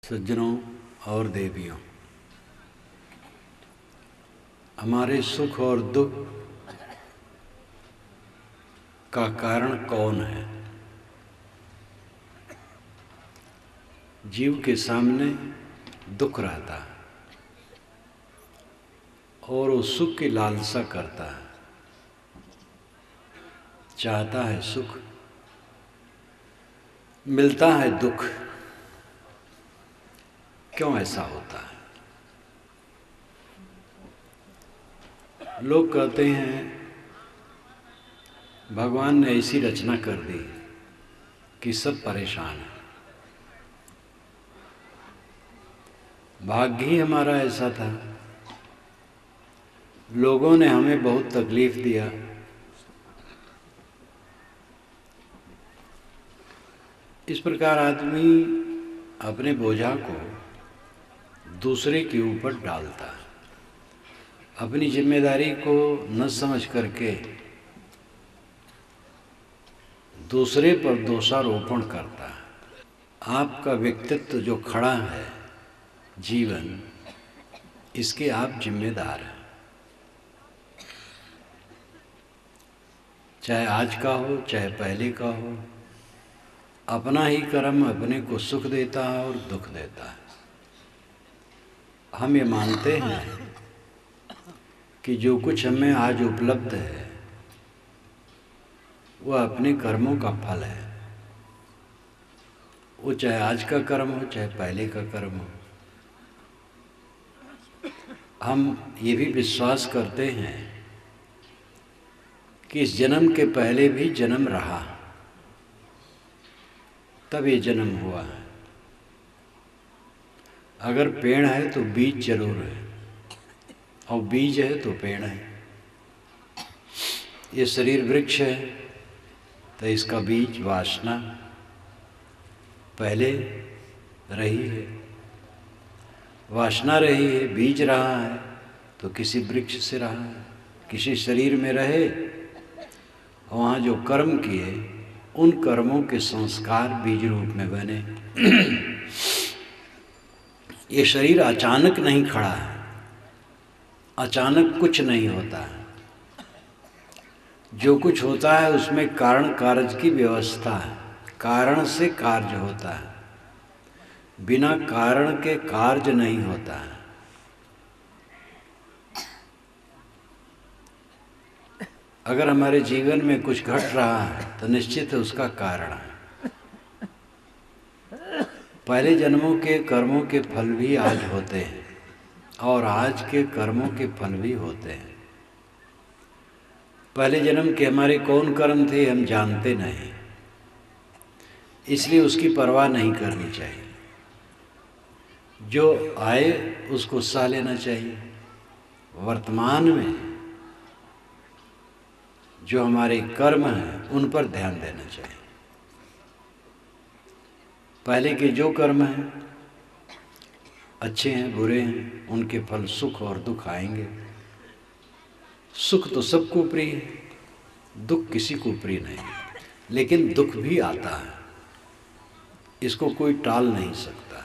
सज्जनों और देवियों, हमारे सुख और दुख का कारण कौन है? जीव के सामने दुख रहता है और वो सुख की लालसा करता है, चाहता है सुख, मिलता है दुख। क्यों ऐसा होता है? लोग कहते हैं भगवान ने ऐसी रचना कर दी कि सब परेशान हैं। भाग्य ही हमारा ऐसा था, लोगों ने हमें बहुत तकलीफ दिया, इस प्रकार आदमी अपने बोझा को दूसरे के ऊपर डालता है, अपनी जिम्मेदारी को न समझ करके दूसरे पर दोषारोपण करता है। आपका व्यक्तित्व जो खड़ा है, जीवन, इसके आप जिम्मेदार हैं। चाहे आज का हो चाहे पहले का हो, अपना ही कर्म अपने को सुख देता है और दुख देता है। हम ये मानते हैं कि जो कुछ हमें आज उपलब्ध है वह अपने कर्मों का फल है। वो चाहे आज का कर्म हो चाहे पहले का कर्म हो। हम ये भी विश्वास करते हैं कि इस जन्म के पहले भी जन्म रहा, तब ये जन्म हुआ है। अगर पेड़ है तो बीज जरूर है, और बीज है तो पेड़ है। ये शरीर वृक्ष है तो इसका बीज वासना पहले रही है, वासना रही है, बीज रहा है तो किसी वृक्ष से रहा है। किसी शरीर में रहे, वहाँ जो कर्म किए उन कर्मों के संस्कार बीज रूप में बने। ये शरीर अचानक नहीं खड़ा है, अचानक कुछ नहीं होता है। जो कुछ होता है उसमें कारण कार्य की व्यवस्था है, कारण से कार्य होता है, बिना कारण के कार्य नहीं होता है। अगर हमारे जीवन में कुछ घट रहा है तो निश्चित है उसका कारण है। पहले जन्मों के कर्मों के फल भी आज होते हैं और आज के कर्मों के फल भी होते हैं। पहले जन्म के हमारे कौन कर्म थे हम जानते नहीं, इसलिए उसकी परवाह नहीं करनी चाहिए। जो आए उसको सह लेना चाहिए। वर्तमान में जो हमारे कर्म हैं उन पर ध्यान देना चाहिए। पहले के जो कर्म हैं, अच्छे हैं बुरे हैं, उनके फल सुख और दुख आएंगे। सुख तो सबको प्रिय है, दुख किसी को प्रिय नहीं, लेकिन दुख भी आता है, इसको कोई टाल नहीं सकता।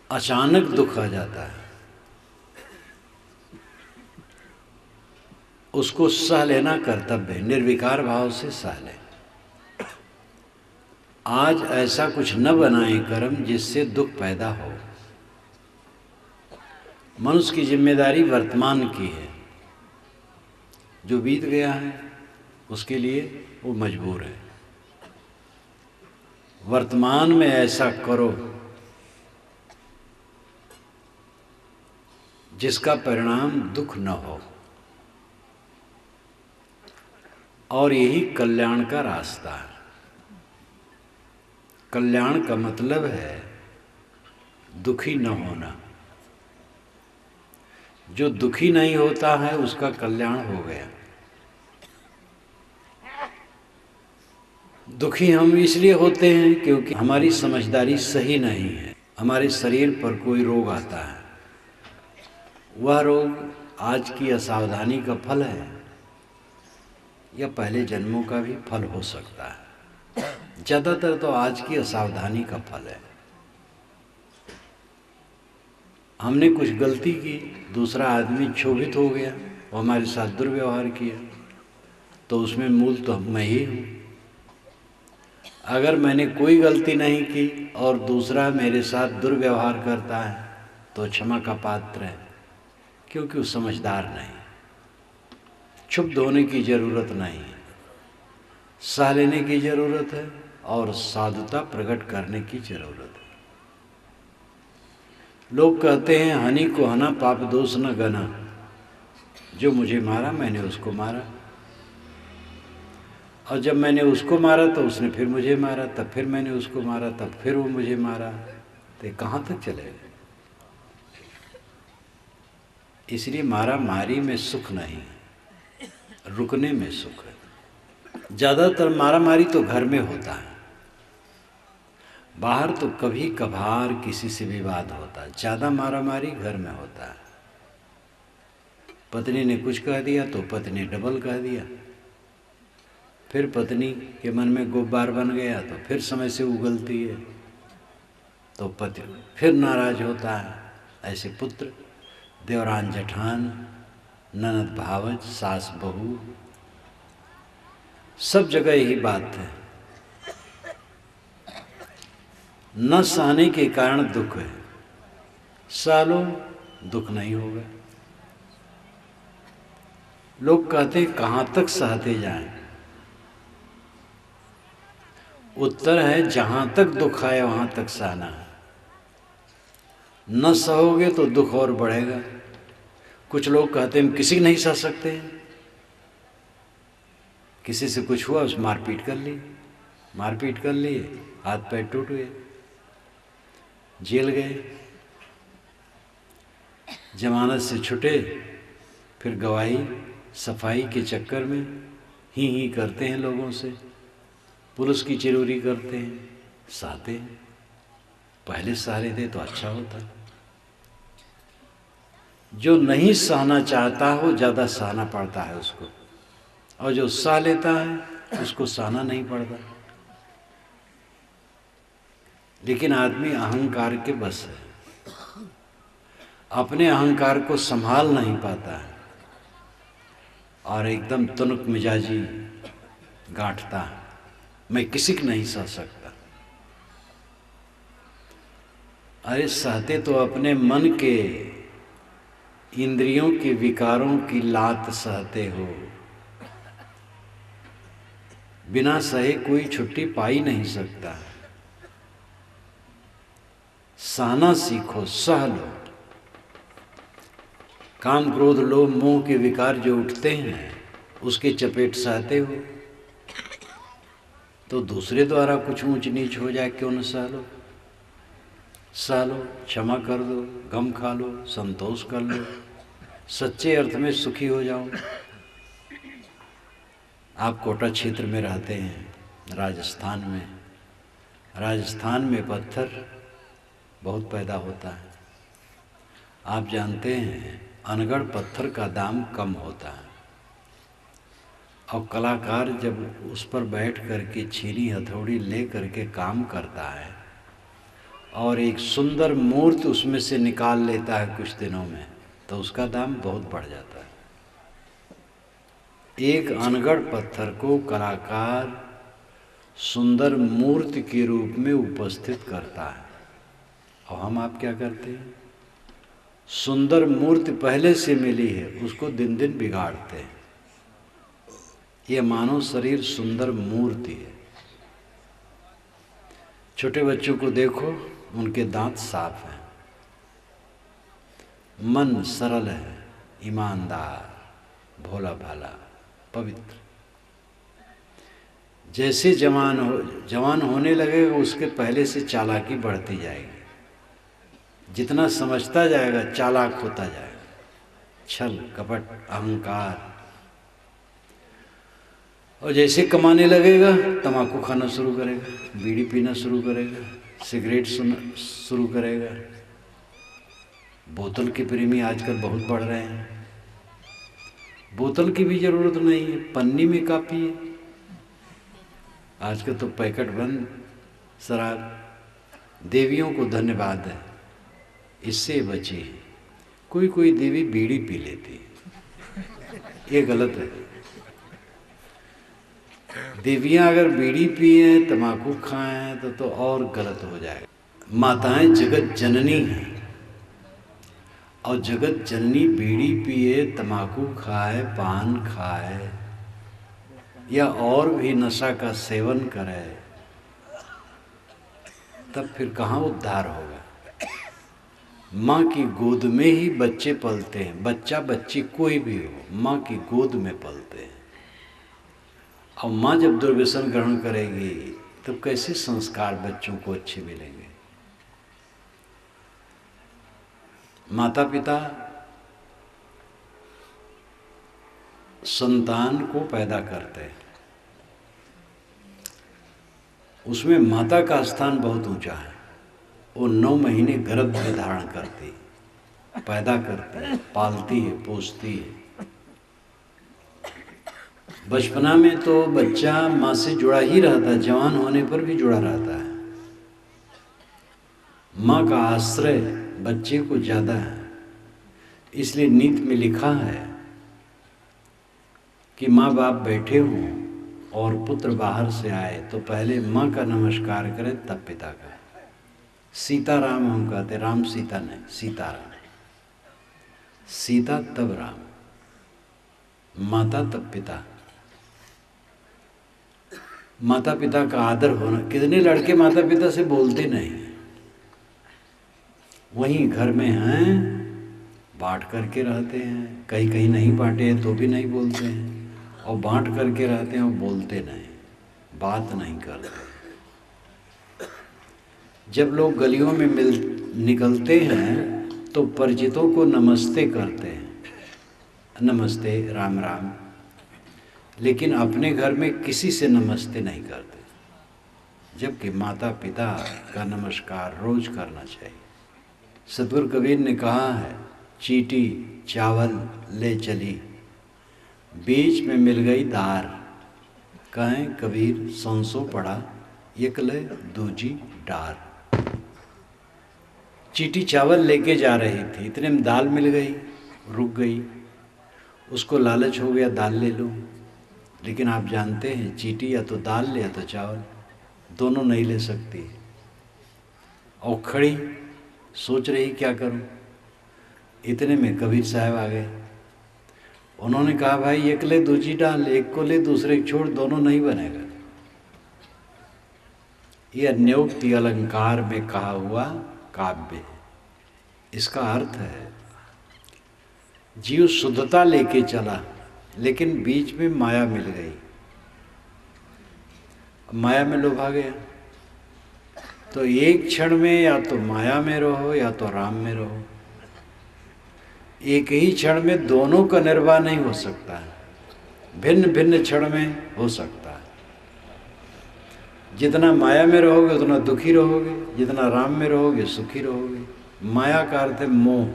अचानक दुख आ जाता है, उसको सह लेना कर्तव्य है, निर्विकार भाव से सह लें। आज ऐसा कुछ न बनाएं कर्म जिससे दुख पैदा हो। मनुष्य की जिम्मेदारी वर्तमान की है, जो बीत गया है उसके लिए वो मजबूर है। वर्तमान में ऐसा करो जिसका परिणाम दुख न हो, और यही कल्याण का रास्ता है। कल्याण का मतलब है दुखी न होना। जो दुखी नहीं होता है उसका कल्याण हो गया। दुखी हम इसलिए होते हैं क्योंकि हमारी समझदारी सही नहीं है। हमारे शरीर पर कोई रोग आता है, वह रोग आज की असावधानी का फल है या पहले जन्मों का भी फल हो सकता है। ज़्यादातर तो आज की असावधानी का फल है। हमने कुछ गलती की, दूसरा आदमी क्षोभित हो गया और हमारे साथ दुर्व्यवहार किया, तो उसमें मूल तो मैं ही हूँ। अगर मैंने कोई गलती नहीं की और दूसरा मेरे साथ दुर्व्यवहार करता है तो क्षमा का पात्र है, क्योंकि वो समझदार नहीं। क्षुब्ध होने की ज़रूरत नहीं है, सह लेने की ज़रूरत है और साधुता प्रकट करने की ज़रूरत है। लोग कहते हैं हनी को हना पाप दोष न गना, जो मुझे मारा मैंने उसको मारा, और जब मैंने उसको मारा तो उसने फिर मुझे मारा, तब फिर मैंने उसको मारा, तब फिर वो मुझे मारा, तो कहाँ तक चलेगा? इसलिए मारा मारी में सुख नहीं, रुकने में सुख है। ज़्यादातर मारा मारी तो घर में होता है, बाहर तो कभी कभार किसी से विवाद होता है। ज़्यादा मारा मारी घर में होता है। पत्नी ने कुछ कह दिया तो पत्नी डबल कह दिया, फिर पत्नी के मन में गुब्बार बन गया तो फिर समय से उगलती है, तो पति फिर नाराज होता है। ऐसे पुत्र, देवरान जेठान, ननद भावज, सास बहू, सब जगह यही बात है। न सहने के कारण दुख है, सालों दुख नहीं होगा। लोग कहते हैं कहाँ तक सहते जाएं। उत्तर है जहाँ तक दुख आए वहाँ तक सहना है। न सहोगे तो दुख और बढ़ेगा। कुछ लोग कहते हैं हम किसी नहीं सह सकते, किसी से कुछ हुआ उस मारपीट कर ली, हाथ पैर टूट गए, जेल गए, जमानत से छुटे, फिर गवाही सफाई के चक्कर में ही करते हैं लोगों से, पुलिस की चिरोरी करते हैं, सहते हैं। पहले सह थे तो अच्छा होता। जो नहीं सहना चाहता हो ज़्यादा सहना पड़ता है उसको, और जो सह लेता है उसको सहना नहीं पड़ता। लेकिन आदमी अहंकार के बस है, अपने अहंकार को संभाल नहीं पाता है और एकदम तुनक मिजाजी गांठता है, मैं किसी को नहीं सह सकता। अरे सहते तो अपने मन के इंद्रियों के विकारों की लात सहते हो। बिना सहे कोई छुट्टी पाई नहीं सकता। सहना सीखो, सह लो। काम क्रोध लोभ मोह के विकार जो उठते हैं उसके चपेट सहते हो, तो दूसरे द्वारा कुछ ऊंच नीच हो जाए क्यों न सह लो। सह लो, क्षमा कर दो, गम खा लो, संतोष कर लो, सच्चे अर्थ में सुखी हो जाओ। आप कोटा क्षेत्र में रहते हैं, राजस्थान में पत्थर बहुत पैदा होता है। आप जानते हैं अनगढ़ पत्थर का दाम कम होता है, और कलाकार जब उस पर बैठ करके छीनी हथौड़ी ले करके काम करता है और एक सुंदर मूर्ति उसमें से निकाल लेता है कुछ दिनों में, तो उसका दाम बहुत बढ़ जाता है। एक अनगढ़ पत्थर को कलाकार सुंदर मूर्ति के रूप में उपस्थित करता है, और हम आप क्या करते हैं? सुंदर मूर्ति पहले से मिली है उसको दिन दिन बिगाड़ते हैं। ये मानव शरीर सुंदर मूर्ति है। छोटे बच्चों को देखो, उनके दांत साफ हैं, मन सरल है, ईमानदार, भोला भाला, पवित्र। जैसे जवान होने लगेगा उसके पहले से चालाकी बढ़ती जाएगी। जितना समझता जाएगा चालाक होता जाएगा। छल कपट अहंकार, और जैसे कमाने लगेगा तंबाकू खाना शुरू करेगा, बीड़ी पीना शुरू करेगा, सिगरेट शुरू करेगा। बोतल के प्रेमी आजकल बहुत बढ़ रहे हैं। बोतल की भी जरूरत नहीं है, पन्नी में काफी है। आज का तो पैकेट बंद शराब। देवियों को धन्यवाद है, इससे बची। कोई कोई देवी बीड़ी पी लेती, ये गलत है। देवियां अगर बीड़ी पिए, तम्बाकू खाएं तो और गलत हो जाएगा। माताएं जगत जननी हैं, और जगत जननी बीड़ी पिए, तम्बाकू खाए, पान खाए या और भी नशा का सेवन करे, तब फिर कहाँ उद्धार होगा। माँ की गोद में ही बच्चे पलते हैं, बच्चा बच्ची कोई भी हो, माँ की गोद में पलते हैं। और माँ जब दुर्व्यसन ग्रहण करेगी तो कैसे संस्कार बच्चों को अच्छे मिलेंगे। माता पिता संतान को पैदा करते हैं, उसमें माता का स्थान बहुत ऊंचा है। वो 9 महीने गर्भ में धारण करती, पैदा करती है, पालती है, पोसती है। बचपना में तो बच्चा माँ से जुड़ा ही रहता है, जवान होने पर भी जुड़ा रहता है। माँ का आश्रय बच्चे को ज़्यादा है। इसलिए नीति में लिखा है कि माँ बाप बैठे हों और पुत्र बाहर से आए तो पहले माँ का नमस्कार करें, तब पिता का। सीताराम हम कहते, राम सीता नहीं, सीताराम। सीता तब राम, माता तब पिता। माता पिता का आदर होना। कितने लड़के माता पिता से बोलते नहीं, वहीं घर में हैं, बांट करके रहते हैं। कहीं कहीं नहीं बांटे हैं तो भी नहीं बोलते हैं, और बांट करके रहते हैं और बोलते नहीं, बात नहीं करते। जब लोग गलियों में निकलते हैं तो परिचितों को नमस्ते करते हैं, नमस्ते, राम राम, लेकिन अपने घर में किसी से नमस्ते नहीं करते। जबकि माता पिता का नमस्कार रोज करना चाहिए। सतगुरु कबीर ने कहा है, चींटी चावल ले चली, बीच में मिल गई दार। कहें कबीर सौंसो पड़ा, एक ले दूजी डार। चींटी चावल लेके जा रही थी, इतने में दाल मिल गई, रुक गई। उसको लालच हो गया, दाल ले लूँ। लेकिन आप जानते हैं चींटी या तो दाल ले या तो चावल, दोनों नहीं ले सकती। और खड़ी सोच रही क्या करूं। इतने में कबीर साहब आ गए। उन्होंने कहा, भाई एक ले दूजी डाल, एक को ले दूसरे को छोड़, दोनों नहीं बनेगा। ये अन्योक्ति अलंकार में कहा हुआ काव्य है। इसका अर्थ है जीव शुद्धता लेके चला, लेकिन बीच में माया मिल गई। माया में लोभा गया। तो एक क्षण में या तो माया में रहो या तो राम में रहो। एक ही क्षण में दोनों का निर्वाह नहीं हो सकता है, भिन्न भिन्न क्षण में हो सकता है। जितना माया में रहोगे उतना दुखी रहोगे, जितना राम में रहोगे सुखी रहोगे। माया का अर्थ है मोह।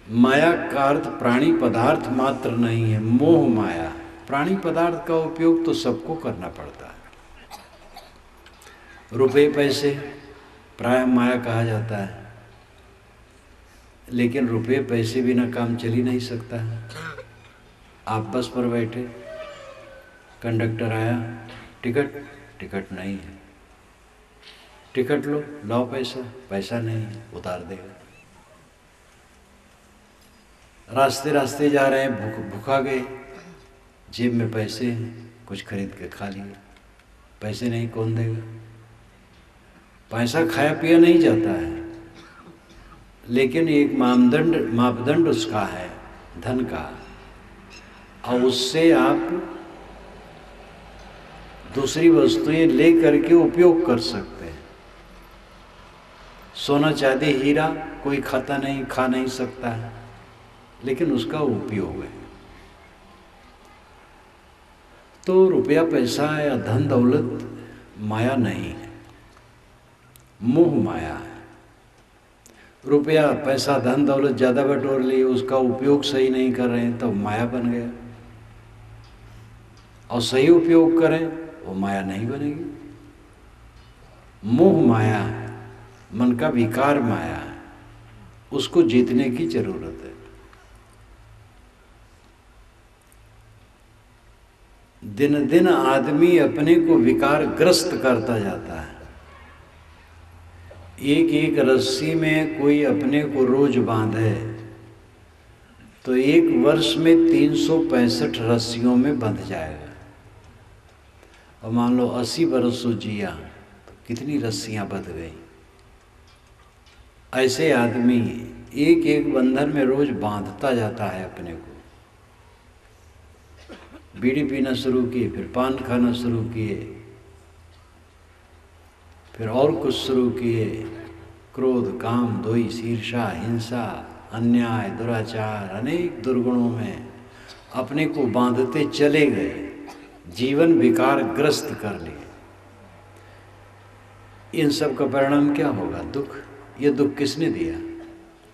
माया का अर्थ प्राणी पदार्थ मात्र नहीं है, मोह माया। प्राणी पदार्थ का उपयोग तो सबको करना पड़ता है। रुपए पैसे प्राय माया कहा जाता है, लेकिन रुपए पैसे बिना काम चल ही नहीं सकता है। आप बस पर बैठे, कंडक्टर आया, टिकट नहीं है, टिकट लो, लाओ पैसा, पैसा नहीं है, उतार देगा। रास्ते रास्ते जा रहे हैं, भूखा गए, जेब में पैसे हैं, कुछ खरीद के खा लिए, पैसे नहीं, कौन देगा। पैसा खाया पिया नहीं जाता है, लेकिन एक मापदंड उसका है धन का, और उससे आप दूसरी वस्तुएं ले करके उपयोग कर सकते हैं। सोना चांदी हीरा कोई खाता नहीं, खा नहीं सकता है, लेकिन उसका उपयोग है। तो रुपया पैसा या धन दौलत माया नहीं है, मोह माया है। रुपया पैसा धन दौलत ज़्यादा बटोर लिए, उसका उपयोग सही नहीं कर रहे हैं, तब माया बन गया। और सही उपयोग करें वो माया नहीं बनेगी। मोह माया, मन का विकार माया, उसको जीतने की जरूरत है। दिन दिन आदमी अपने को विकार ग्रस्त करता जाता है। एक एक रस्सी में कोई अपने को रोज बांधे तो एक वर्ष में 365 रस्सियों में बंध जाएगा। और मान लो 80 बरसों जिया तो कितनी रस्सियां बंध गई। ऐसे आदमी एक एक बंधन में रोज बांधता जाता है अपने को। बीड़ी पीना शुरू किए, फिर पान खाना शुरू किए, फिर और कुछ शुरू किए, क्रोध काम द्वेष ईर्ष्या हिंसा अन्याय दुराचार अनेक दुर्गुणों में अपने को बांधते चले गए, जीवन विकार ग्रस्त कर लिए। इन सब का परिणाम क्या होगा? दुख। ये दुख किसने दिया?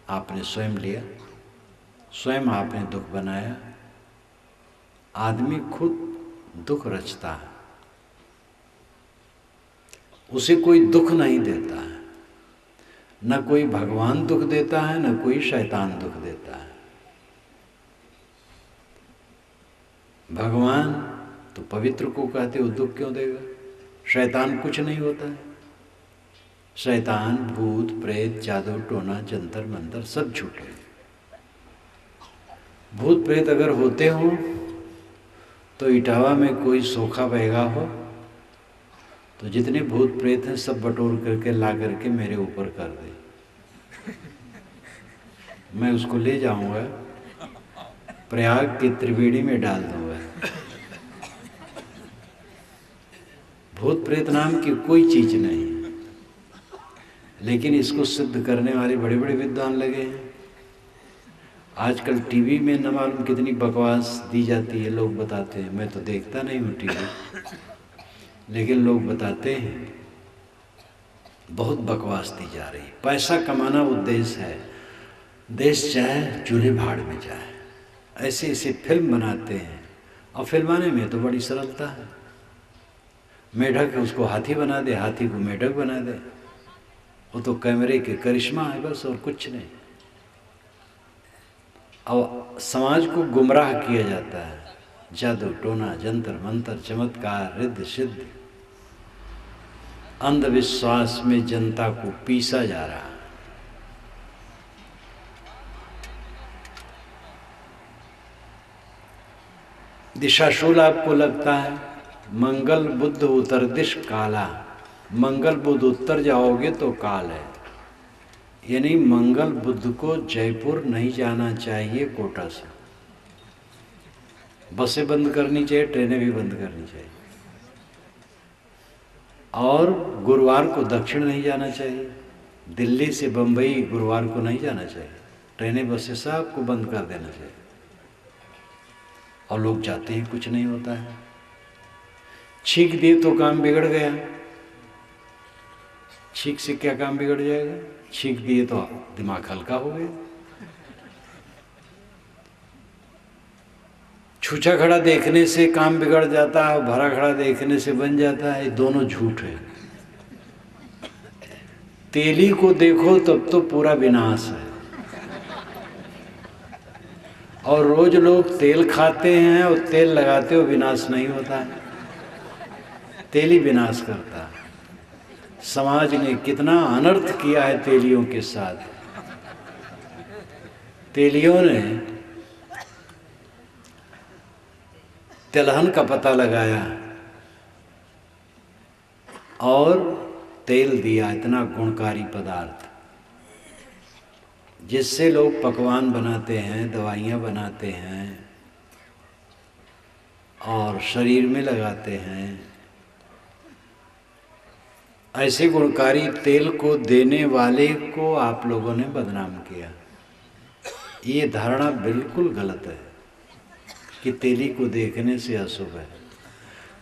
आपने स्वयं लिया, स्वयं आपने दुख बनाया। आदमी खुद दुख रचता है, उसे कोई दुख नहीं देता है। न कोई भगवान दुख देता है, न कोई शैतान दुख देता है। भगवान तो पवित्र को कहते हो, दुख क्यों देगा? शैतान कुछ नहीं होता है। शैतान भूत प्रेत जादू टोना जंतर मंतर सब झूठे। भूत प्रेत अगर होते हो तो इटावा में कोई सोखा बहेगा हो तो जितने भूत प्रेत हैं सब बटोर करके ला करके मेरे ऊपर कर दे। मैं उसको ले जाऊंगा, प्रयाग की त्रिवेणी में डाल दूंगा। भूत प्रेत नाम की कोई चीज नहीं, लेकिन इसको सिद्ध करने वाले बड़े बड़े विद्वान लगे हैं। आजकल टीवी में न मालूम कितनी बकवास दी जाती है, लोग बताते हैं। मैं तो देखता नहीं हूँ टीवी, लेकिन लोग बताते हैं बहुत बकवास दी जा रही है। पैसा कमाना उद्देश्य है, देश चाहे चूल्हे भाड़ में जाए। ऐसे ऐसे फिल्म बनाते हैं, और फिल्माने में तो बड़ी सरलता है। मेढक है उसको हाथी बना दे, हाथी को मेढक बना दे। वो तो कैमरे के करिश्मा है बस, और कुछ नहीं। और समाज को गुमराह किया जाता है। जादू टोना जंतर मंतर चमत्कार रिद्ध सिद्ध, अंधविश्वास में जनता को पीसा जा रहा है। दिशाशूल आपको लगता है, मंगल बुद्ध उत्तर दिश काला। मंगल बुद्ध उत्तर जाओगे तो काल है, यानी मंगल बुद्ध को जयपुर नहीं जाना चाहिए कोटा से। बसें बंद करनी चाहिए, ट्रेनें भी बंद करनी चाहिए। और गुरुवार को दक्षिण नहीं जाना चाहिए। दिल्ली से बंबई गुरुवार को नहीं जाना चाहिए। ट्रेनें बसें सबको बंद कर देना चाहिए। और लोग जाते ही कुछ नहीं होता है। छींक दिए तो काम बिगड़ गया। छींक से क्या काम बिगड़ जाएगा? छींक दिए तो दिमाग हल्का हो गया। छूछा खड़ा देखने से काम बिगड़ जाता है, भरा खड़ा देखने से बन जाता है। ये दोनों झूठ है। तेली को देखो तब तो पूरा विनाश है। और रोज लोग तेल खाते हैं और तेल लगाते हो, विनाश नहीं होता है। तेली विनाश करता है। समाज ने कितना अनर्थ किया है तेलियों के साथ। तेलियों ने तिलहन का पता लगाया और तेल दिया, इतना गुणकारी पदार्थ जिससे लोग पकवान बनाते हैं, दवाइयाँ बनाते हैं और शरीर में लगाते हैं। ऐसे गुणकारी तेल को देने वाले को आप लोगों ने बदनाम किया। ये धारणा बिल्कुल गलत है कि तेली को देखने से अशुभ है।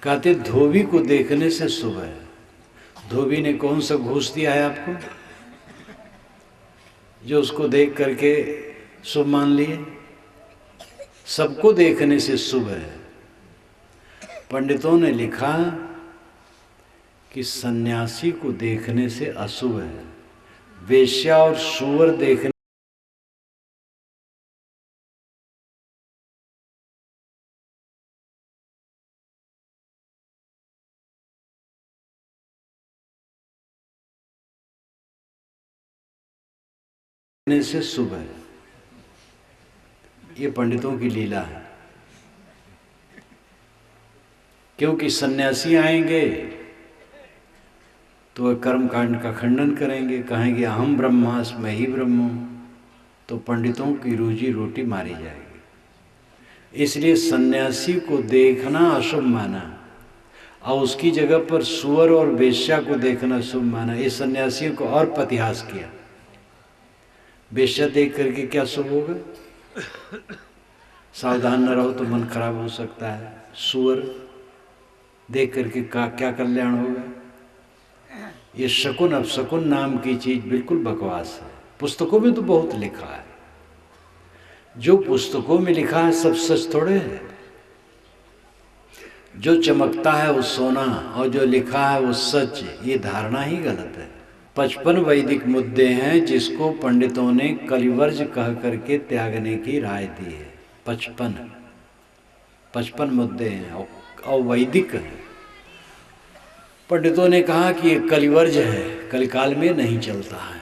कहते धोबी को देखने से शुभ है। धोबी ने कौन सा घूस दिया है आपको जो उसको देख करके शुभ मान लिए? सबको देखने से शुभ है। पंडितों ने लिखा कि सन्यासी को देखने से अशुभ है, वेश्या और सूअर देखने से शुभ है। ये पंडितों की लीला है, क्योंकि सन्यासी आएंगे तो वह कर्मकांड का खंडन करेंगे, कहेंगे अहम ब्रह्मास्मि मैं ही ब्रह्म हूं, तो पंडितों की रोजी रोटी मारी जाएगी। इसलिए सन्यासी को देखना अशुभ माना और उसकी जगह पर सुअर और वेश्या को देखना शुभ माना। ये सन्यासियों को और पतिहास किया। वेश्या देख करके क्या शुभ होगा? सावधान न रहो तो मन खराब हो सकता है। सुअर देख करके क्या कल्याण होगा? ये शकुन अपशकुन नाम की चीज बिल्कुल बकवास है। पुस्तकों में तो बहुत लिखा है, जो पुस्तकों में लिखा है सब सच थोड़े है। जो चमकता है वो सोना और जो लिखा है वो सच, ये धारणा ही गलत है। 55 वैदिक मुद्दे हैं जिसको पंडितों ने कलिवर्ज कह करके त्यागने की राय दी है। 55 मुद्दे हैं और वैदिक है। पंडितों ने कहा कि ये कलिवर्ज है, कलिकाल में नहीं चलता है,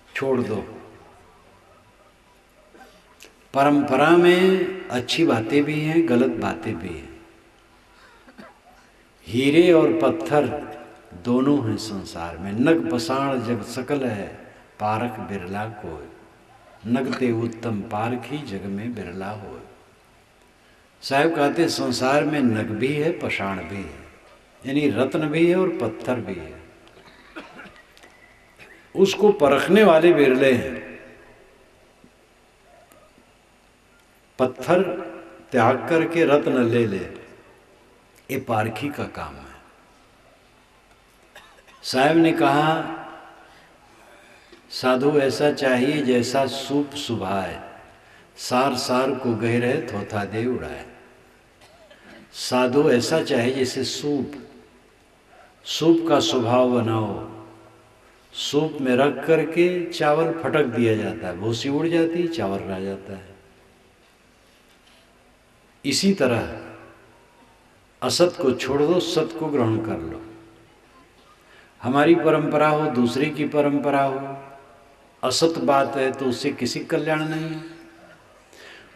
छोड़ दो। परंपरा में अच्छी बातें भी हैं, गलत बातें भी हैं। हीरे और पत्थर दोनों हैं संसार में। नग पसाण जग सकल है, पारख बिरला कोय। नगते उत्तम पारखी जग में बिरला होय। साहब कहते संसार में नग भी है, पषाण भी है, यानी रत्न भी है और पत्थर भी है। उसको परखने वाले बिरले हैं। पत्थर त्याग करके रत्न ले ले, ये पारखी का काम है। साहब ने कहा साधु ऐसा चाहिए जैसा सूप सुभाए, सार सार को गहरे थोथा दे उड़ाए। साधु ऐसा चाहिए जैसे सूप का स्वभाव बनाओ। सूप में रख करके चावल फटक दिया जाता है, भूसी उड़ जाती, चावल रह जाता है। इसी तरह असत को छोड़ दो, सत को ग्रहण कर लो। हमारी परंपरा हो, दूसरे की परंपरा हो, असत बात है तो उससे किसी कल्याण नहीं है।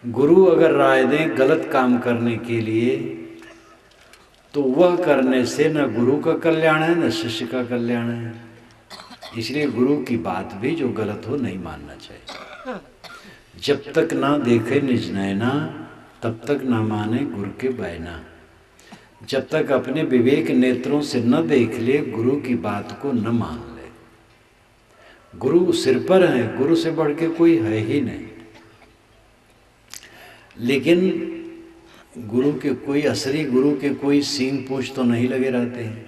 गुरु अगर राय दें गलत काम करने के लिए तो वह करने से न गुरु का कल्याण है न शिष्य का कल्याण है। इसलिए गुरु की बात भी जो गलत हो नहीं मानना चाहिए। जब तक ना देखे निज नैना तब तक ना माने गुरु के बैना। जब तक अपने विवेक नेत्रों से न देख ले, गुरु की बात को न मान ले। गुरु सिर पर है, गुरु से बढ़ के कोई है ही नहीं। लेकिन गुरु के कोई असली गुरु के कोई सींग पूछ तो नहीं लगे रहते हैं।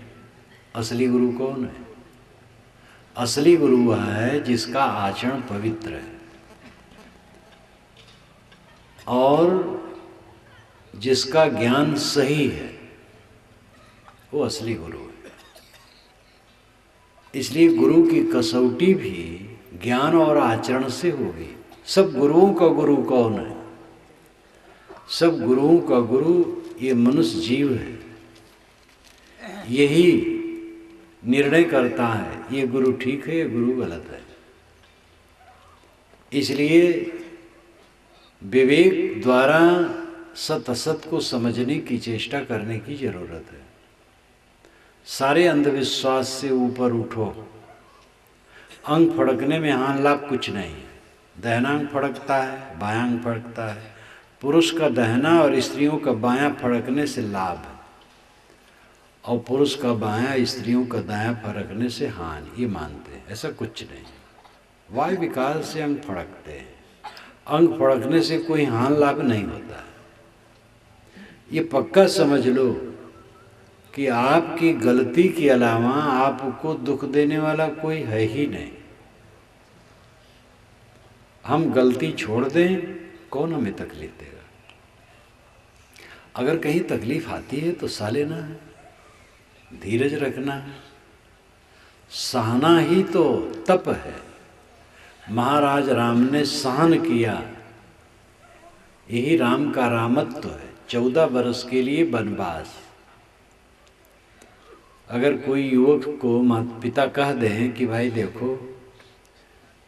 असली गुरु कौन है? असली गुरु वह है जिसका आचरण पवित्र है और जिसका ज्ञान सही है, वो असली गुरु है। इसलिए गुरु की कसौटी भी ज्ञान और आचरण से होगी। सब गुरुओं का गुरु कौन है? सब गुरुओं का गुरु ये मनुष्य जीव है। यही निर्णय करता है ये गुरु ठीक है, ये गुरु गलत है। इसलिए विवेक द्वारा सत असत को समझने की चेष्टा करने की जरूरत है। सारे अंधविश्वास से ऊपर उठो। अंग फड़कने में हानि लाभ कुछ नहीं। दाहिना अंग फड़कता है, बायां अंग फड़कता है। पुरुष का दाहिना और स्त्रियों का बायां फड़कने से लाभ है और पुरुष का बायां स्त्रियों का दायां फड़कने से हानि, ये मानते हैं। ऐसा कुछ नहीं। वायु विकार से अंग फड़कते हैं, अंग फड़कने से कोई हानि लाभ नहीं होता। ये पक्का समझ लो कि आपकी गलती के अलावा आपको दुख देने वाला कोई है ही नहीं। हम गलती छोड़ दें, कौन हमें तकलीफ देगा? अगर कहीं तकलीफ आती है तो सह लेना है, धीरज रखना है। सहना ही तो तप है। महाराज राम ने सहन किया, यही राम का रामत्व है। 14 वर्ष के लिए वनवास। अगर कोई युवक को माता पिता कह दें कि भाई देखो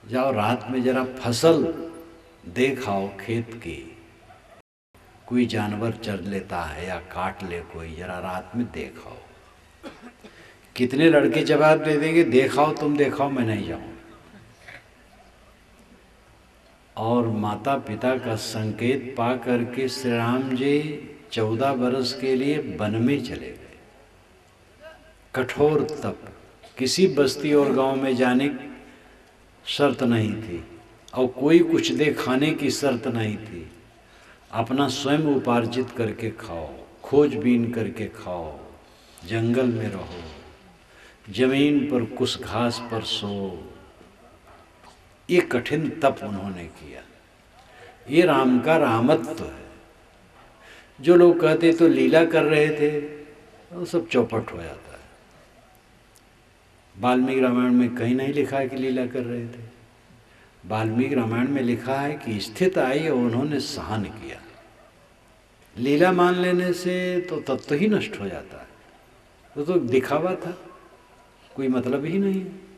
जाओ रात में जरा फसल देख आओ खेत की, कोई जानवर चर लेता है या काट ले कोई, जरा रात में देख आओ। कितने लड़के जवाब दे देंगे देखाओ, तुम देखाओ, मैं नहीं जाऊँ। और माता पिता का संकेत पा करके श्री राम जी 14 वर्ष के लिए वन में चले गए। कठोर तप, किसी बस्ती और गांव में जाने की शर्त नहीं थी और कोई कुछ दे खाने की शर्त नहीं थी। अपना स्वयं उपार्जित करके खाओ, खोजबीन करके खाओ, जंगल में रहो, जमीन पर कुछ घास पर सो। ये कठिन तप उन्होंने किया। ये राम का रामत्व है। जो लोग कहते तो लीला कर रहे थे, वो सब चौपट हो जाता है। वाल्मीकि रामायण में कहीं नहीं लिखा है कि लीला कर रहे थे। वाल्मीकि रामायण में लिखा है कि स्थिति आई और उन्होंने सहन किया। लीला मान लेने से तो तत्व ही नष्ट हो जाता है। वो तो दिखावा था, कोई मतलब ही नहीं है।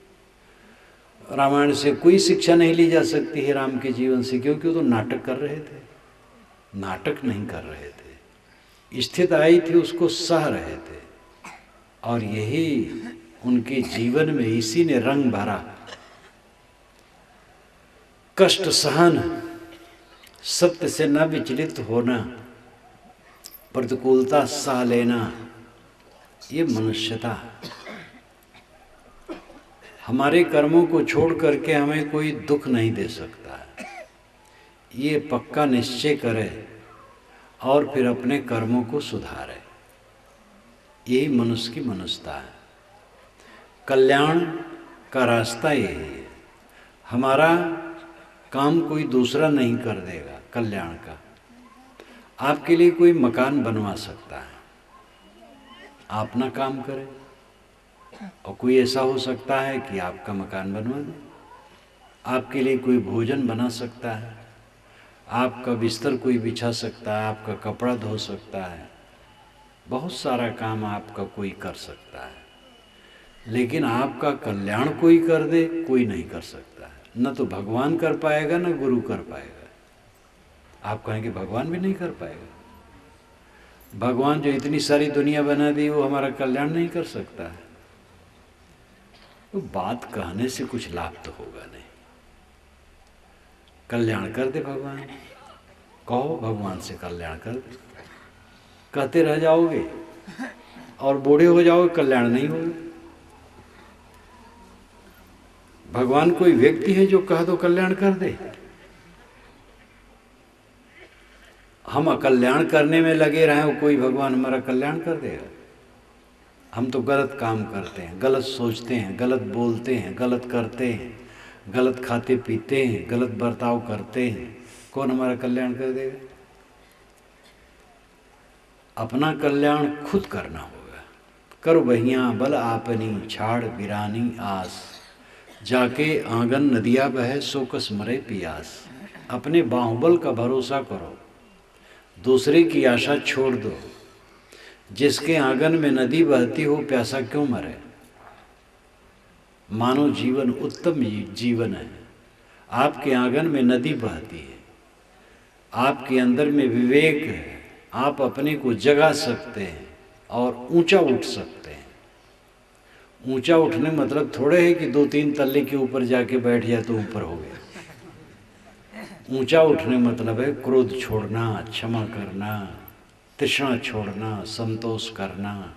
रामायण से कोई शिक्षा नहीं ली जा सकती है राम के जीवन से, क्योंकि वो तो नाटक कर रहे थे, नाटक नहीं कर रहे थे। स्थिति आई थी उसको सह रहे थे, और यही उनके जीवन में इसी ने रंग भरा। कष्ट सहन, सत्य से न विचलित होना, प्रतिकूलता सह लेना, ये मनुष्यता। हमारे कर्मों को छोड़ करके हमें कोई दुख नहीं दे सकता है, ये पक्का निश्चय करे और फिर अपने कर्मों को सुधारे। यही मनुष्य की मनुष्यता है। कल्याण का रास्ता यही है। हमारा काम कोई दूसरा नहीं कर देगा कल्याण का। आपके लिए कोई मकान बनवा सकता है, आप अपना काम करें, और कोई ऐसा हो सकता है कि आपका मकान बनवा दे। आपके लिए कोई भोजन बना सकता है, आपका बिस्तर कोई बिछा सकता है, आपका कपड़ा धो सकता है, बहुत सारा काम आपका कोई कर सकता है। लेकिन आपका कल्याण कोई कर दे, कोई नहीं कर सकता है। न तो भगवान कर पाएगा, न गुरु कर पाएगा। आप कहेंगे भगवान भी नहीं कर पाएगा। भगवान जो इतनी सारी दुनिया बना दी, वो हमारा कल्याण नहीं कर सकता है। तो बात कहने से कुछ लाभ तो होगा नहीं। कल्याण कर दे भगवान, कहो भगवान से कल्याण कर दे। कहते रह जाओगे और बूढ़े हो जाओगे, कल्याण नहीं होगा। भगवान कोई व्यक्ति है जो कह दो कल्याण कर दे? हम अकल्याण करने में लगे रहे हो, कोई भगवान हमारा कल्याण कर देगा? हम तो गलत काम करते हैं, गलत सोचते हैं, गलत बोलते हैं, गलत करते हैं, गलत खाते पीते हैं, गलत बर्ताव करते हैं। कौन हमारा कल्याण कर देगा? अपना कल्याण खुद करना होगा। कर बहिया बल आपनी, छाड़ बिरानी आस, जाके आंगन नदिया बहे सो कस मरे पियास। अपने बाहुबल का भरोसा करो, दूसरे की आशा छोड़ दो। जिसके आंगन में नदी बहती हो, प्यासा क्यों मरे? मानव जीवन उत्तम जीवन है। आपके आंगन में नदी बहती है, आपके अंदर में विवेक है, आप अपने को जगा सकते हैं और ऊंचा उठ सकते हैं। ऊंचा उठने मतलब थोड़े है कि 2-3 तल्ले के ऊपर जाके बैठ जाए तो ऊपर हो गया। ऊंचा उठने मतलब है क्रोध छोड़ना, क्षमा करना, तृष्णा छोड़ना, संतोष करना,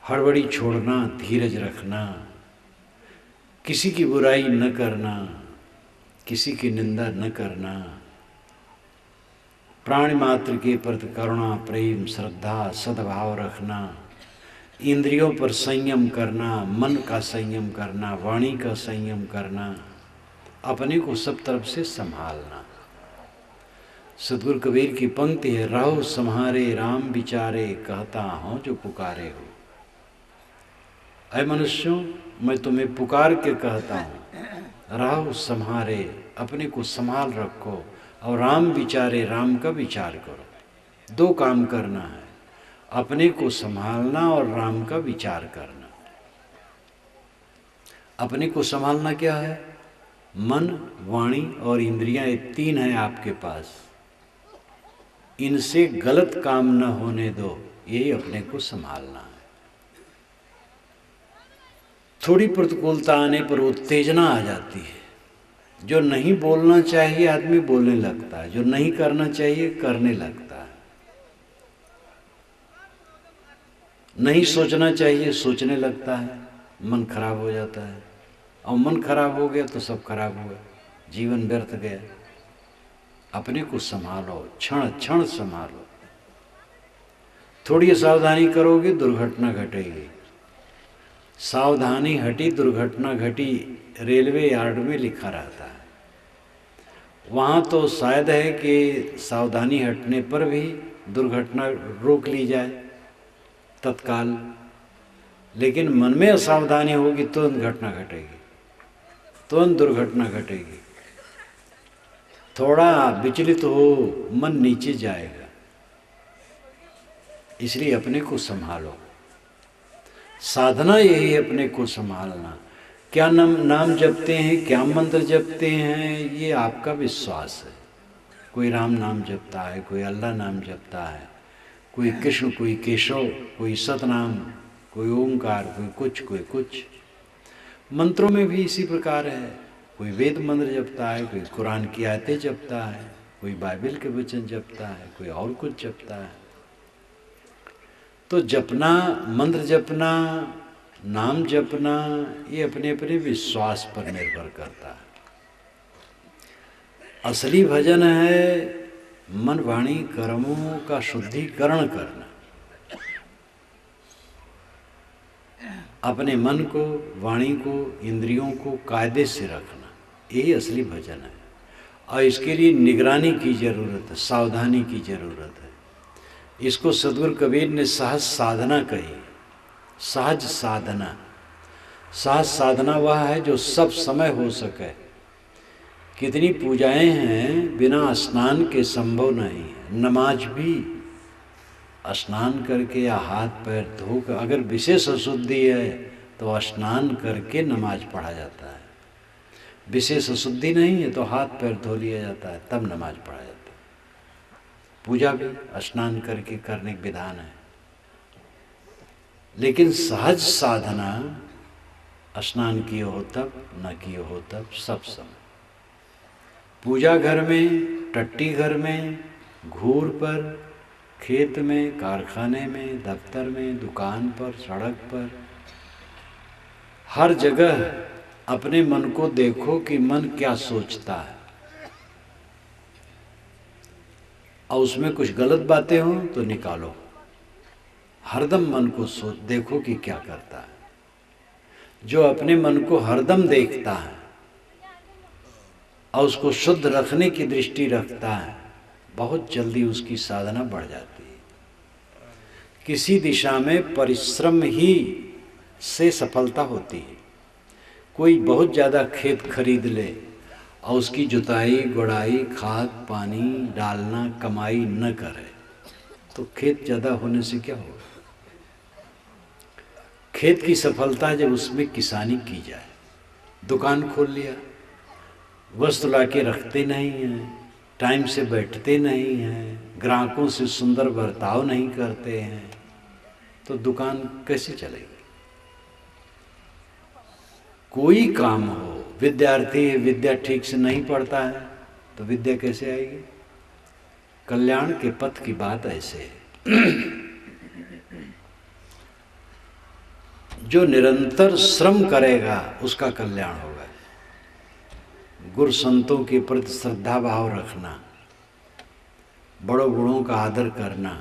हड़बड़ी छोड़ना, धीरज रखना, किसी की बुराई न करना, किसी की निंदा न करना, प्राणी मात्र के प्रति करुणा, प्रेम, श्रद्धा, सद्भाव रखना, इंद्रियों पर संयम करना, मन का संयम करना, वाणी का संयम करना, अपने को सब तरफ से संभालना। सतगुरु कबीर की पंक्ति है, रहो सम्हारे राम विचारे, कहता हूँ जो पुकारे हो। ऐ मनुष्यों, मैं तुम्हें पुकार के कहता हूँ, रहो सम्हारे, अपने को संभाल रखो, और राम विचारे, राम का विचार करो। दो काम करना है, अपने को संभालना और राम का विचार करना। अपने को संभालना क्या है? मन, वाणी और इंद्रियां, ये तीन हैं आपके पास। इनसे गलत काम न होने दो, यही अपने को संभालना है। थोड़ी प्रतिकूलता आने पर उत्तेजना आ जाती है। जो नहीं बोलना चाहिए आदमी बोलने लगता है, जो नहीं करना चाहिए करने लगता है, नहीं सोचना चाहिए सोचने लगता है, मन खराब हो जाता है। और मन खराब हो गया तो सब खराब हुआ, जीवन व्यर्थ गया। अपने को संभालो, क्षण क्षण संभालो। थोड़ी सावधानी करोगे दुर्घटना घटेगी। सावधानी हटी दुर्घटना घटी, रेलवे यार्ड में लिखा रहता है। वहाँ तो शायद है कि सावधानी हटने पर भी दुर्घटना रोक ली जाए तत्काल, लेकिन मन में असावधानी होगी तुरंत घटना घटेगी, तुरंत दुर्घटना घटेगी। थोड़ा विचलित हो मन नीचे जाएगा। इसलिए अपने को संभालो। साधना यही है, अपने को संभालना। क्या नाम जपते हैं, क्या मंत्र जपते हैं, ये आपका विश्वास है। कोई राम नाम जपता है, कोई अल्लाह नाम जपता है, कोई कृष्ण, कोई केशव, कोई सतनाम, कोई ओंकार, कोई कुछ, कोई कुछ। मंत्रों में भी इसी प्रकार है। कोई वेद मंत्र जपता है, कोई कुरान की आयतें जपता है, कोई बाइबल के वचन जपता है, कोई और कुछ जपता है। तो जपना, मंत्र जपना, नाम जपना, ये अपने अपने विश्वास पर निर्भर करता है। असली भजन है मन वाणी कर्मों का शुद्धिकरण करना। अपने मन को, वाणी को, इंद्रियों को कायदे से रखना, यही असली भजन है। और इसके लिए निगरानी की जरूरत है, सावधानी की जरूरत है। इसको सतगुरु कबीर ने सहज साधना कही। सहज साधना, सहज साधना वह है जो सब समय हो सके। कितनी पूजाएं हैं बिना स्नान के संभव नहीं है। नमाज भी स्नान करके या हाथ पैर धोकर, अगर विशेष अशुद्धि है तो स्नान करके नमाज पढ़ा जाता है। विशेष अशुद्धि नहीं है तो हाथ पैर धो लिया जाता है, तब नमाज पढ़ा जाता है। पूजा भी स्नान करके करने का विधान है। लेकिन सहज साधना स्नान किए हो तब, न किए हो तब, सब समय। पूजा घर में, टट्टी घर में, घूर पर, खेत में, कारखाने में, दफ्तर में, दुकान पर, सड़क पर, हर जगह अपने मन को देखो कि मन क्या सोचता है। और उसमें कुछ गलत बातें हो तो निकालो। हरदम मन को सोच देखो कि क्या करता है। जो अपने मन को हरदम देखता है और उसको शुद्ध रखने की दृष्टि रखता है, बहुत जल्दी उसकी साधना बढ़ जाती है। किसी दिशा में परिश्रम ही से सफलता होती है। कोई बहुत ज़्यादा खेत खरीद ले और उसकी जुताई, गुड़ाई, खाद पानी डालना, कमाई न करे तो खेत ज़्यादा होने से क्या होगा? खेत की सफलता जब उसमें किसानी की जाए। दुकान खोल लिया, वस्तु ला के रखते नहीं हैं, टाइम से बैठते नहीं हैं, ग्राहकों से सुंदर बर्ताव नहीं करते हैं, तो दुकान कैसे चलेगी? कोई काम हो, विद्यार्थी विद्या ठीक से नहीं पढ़ता है तो विद्या कैसे आएगी? कल्याण के पथ की बात ऐसे है। जो निरंतर श्रम करेगा उसका कल्याण होगा। गुरु संतों के प्रति श्रद्धा भाव रखना, बड़ों बूढ़ों का आदर करना,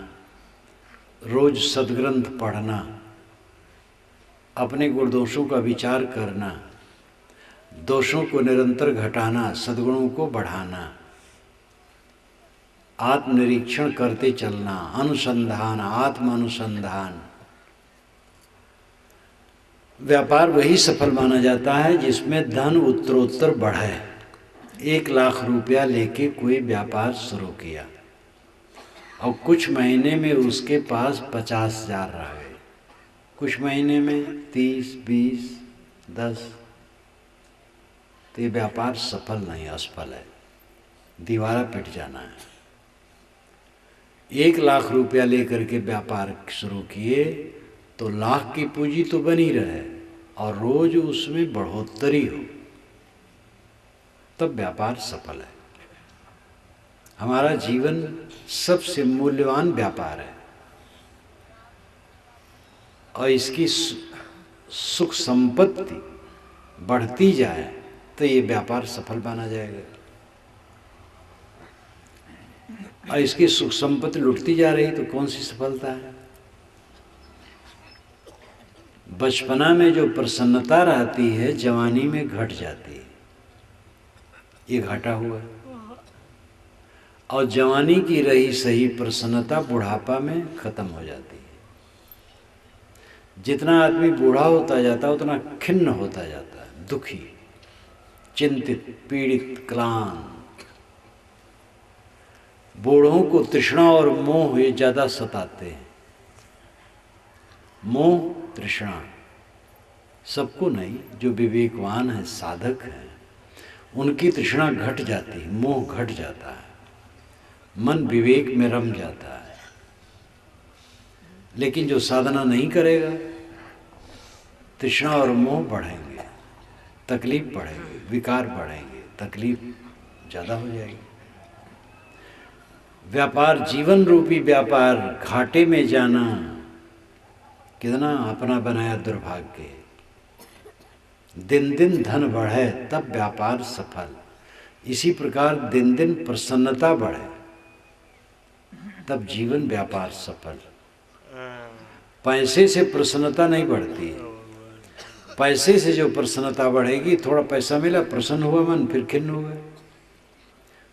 रोज सद्ग्रंथ पढ़ना, अपने गुण दोषों का विचार करना, दोषों को निरंतर घटाना, सद्गुणों को बढ़ाना, आत्मनिरीक्षण करते चलना, अनुसंधान, आत्म अनुसंधान। व्यापार वही सफल माना जाता है जिसमें धन उत्तरोत्तर बढ़े। 1 लाख रुपया लेके कोई व्यापार शुरू किया और कुछ महीने में उसके पास 50,000 रह गए, कुछ महीने में 30, 20, 10, तो ये व्यापार सफल नहीं, असफल है, दीवारा पिट जाना है। 1 लाख रुपया लेकर के व्यापार शुरू किए तो लाख की पूंजी तो बनी रहे और रोज उसमें बढ़ोतरी हो, तब व्यापार सफल है। हमारा जीवन सबसे मूल्यवान व्यापार है और इसकी सुख संपत्ति बढ़ती जाए तो ये व्यापार सफल माना जाएगा। और इसकी सुख संपत्ति लुटती जा रही तो कौन सी सफलता है? बचपना में जो प्रसन्नता रहती है जवानी में घट जाती है, ये घटा हुआ है। और जवानी की रही सही प्रसन्नता बुढ़ापा में खत्म हो जाती है। जितना आदमी बूढ़ा होता जाता है उतना खिन्न होता जाता है, दुखी, चिंतित, पीड़ित, क्लांत। बूढ़ों को तृष्णा और मोह ये ज़्यादा सताते हैं। मोह, तृष्णा सबको नहीं, जो विवेकवान है, साधक है, उनकी तृष्णा घट जाती है, मोह घट जाता है, मन विवेक में रम जाता है। लेकिन जो साधना नहीं करेगा, तृष्णा और मोह बढ़ेंगे, तकलीफ बढ़ेगी, विकार बढ़ेंगे, तकलीफ ज़्यादा हो जाएगी। व्यापार, जीवन रूपी व्यापार, घाटे में जाना कितना अपना बनाया दुर्भाग्य। दिन दिन धन बढ़े तब व्यापार सफल। इसी प्रकार दिन दिन प्रसन्नता बढ़े तब जीवन व्यापार सफल। पैसे से प्रसन्नता नहीं बढ़ती है। पैसे से जो प्रसन्नता बढ़ेगी, थोड़ा पैसा मिला, प्रसन्न हुआ मन, फिर खिन्न हुआ।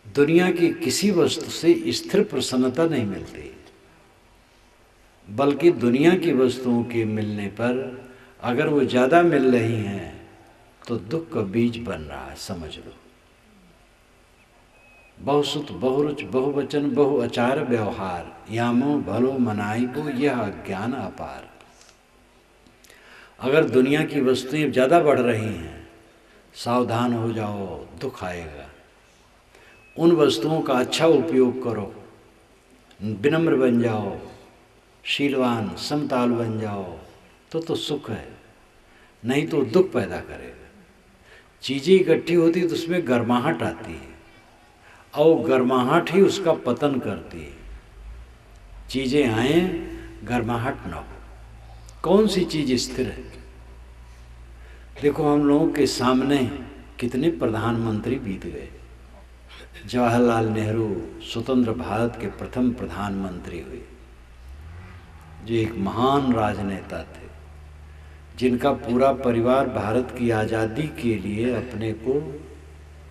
दुनिया की किसी वस्तु से स्थिर प्रसन्नता नहीं मिलती, बल्कि दुनिया की वस्तुओं के मिलने पर अगर वो ज़्यादा मिल रही हैं तो दुख का बीज बन रहा है, समझ लो। बहुसुत, बहुरुच, बहुवचन, बहुआचार व्यवहार, यामो भलो मनाइबो यह अज्ञान अपार। अगर दुनिया की वस्तुएं ज़्यादा बढ़ रही हैं, सावधान हो जाओ, दुख आएगा। उन वस्तुओं का अच्छा उपयोग करो, विनम्र बन जाओ, शीलवान, समताल बन जाओ, तो सुख है, नहीं तो दुख पैदा करेगा। चीज़ें इकट्ठी होती तो उसमें गर्माहट आती है और गर्माहट ही उसका पतन करती है। चीज़ें आए, गर्माहट न हो। कौन सी चीज़ स्थिर है? देखो, हम लोगों के सामने कितने प्रधानमंत्री बीत गए। जवाहरलाल नेहरू स्वतंत्र भारत के प्रथम प्रधानमंत्री हुए, जो एक महान राजनेता थे, जिनका पूरा परिवार भारत की आज़ादी के लिए अपने को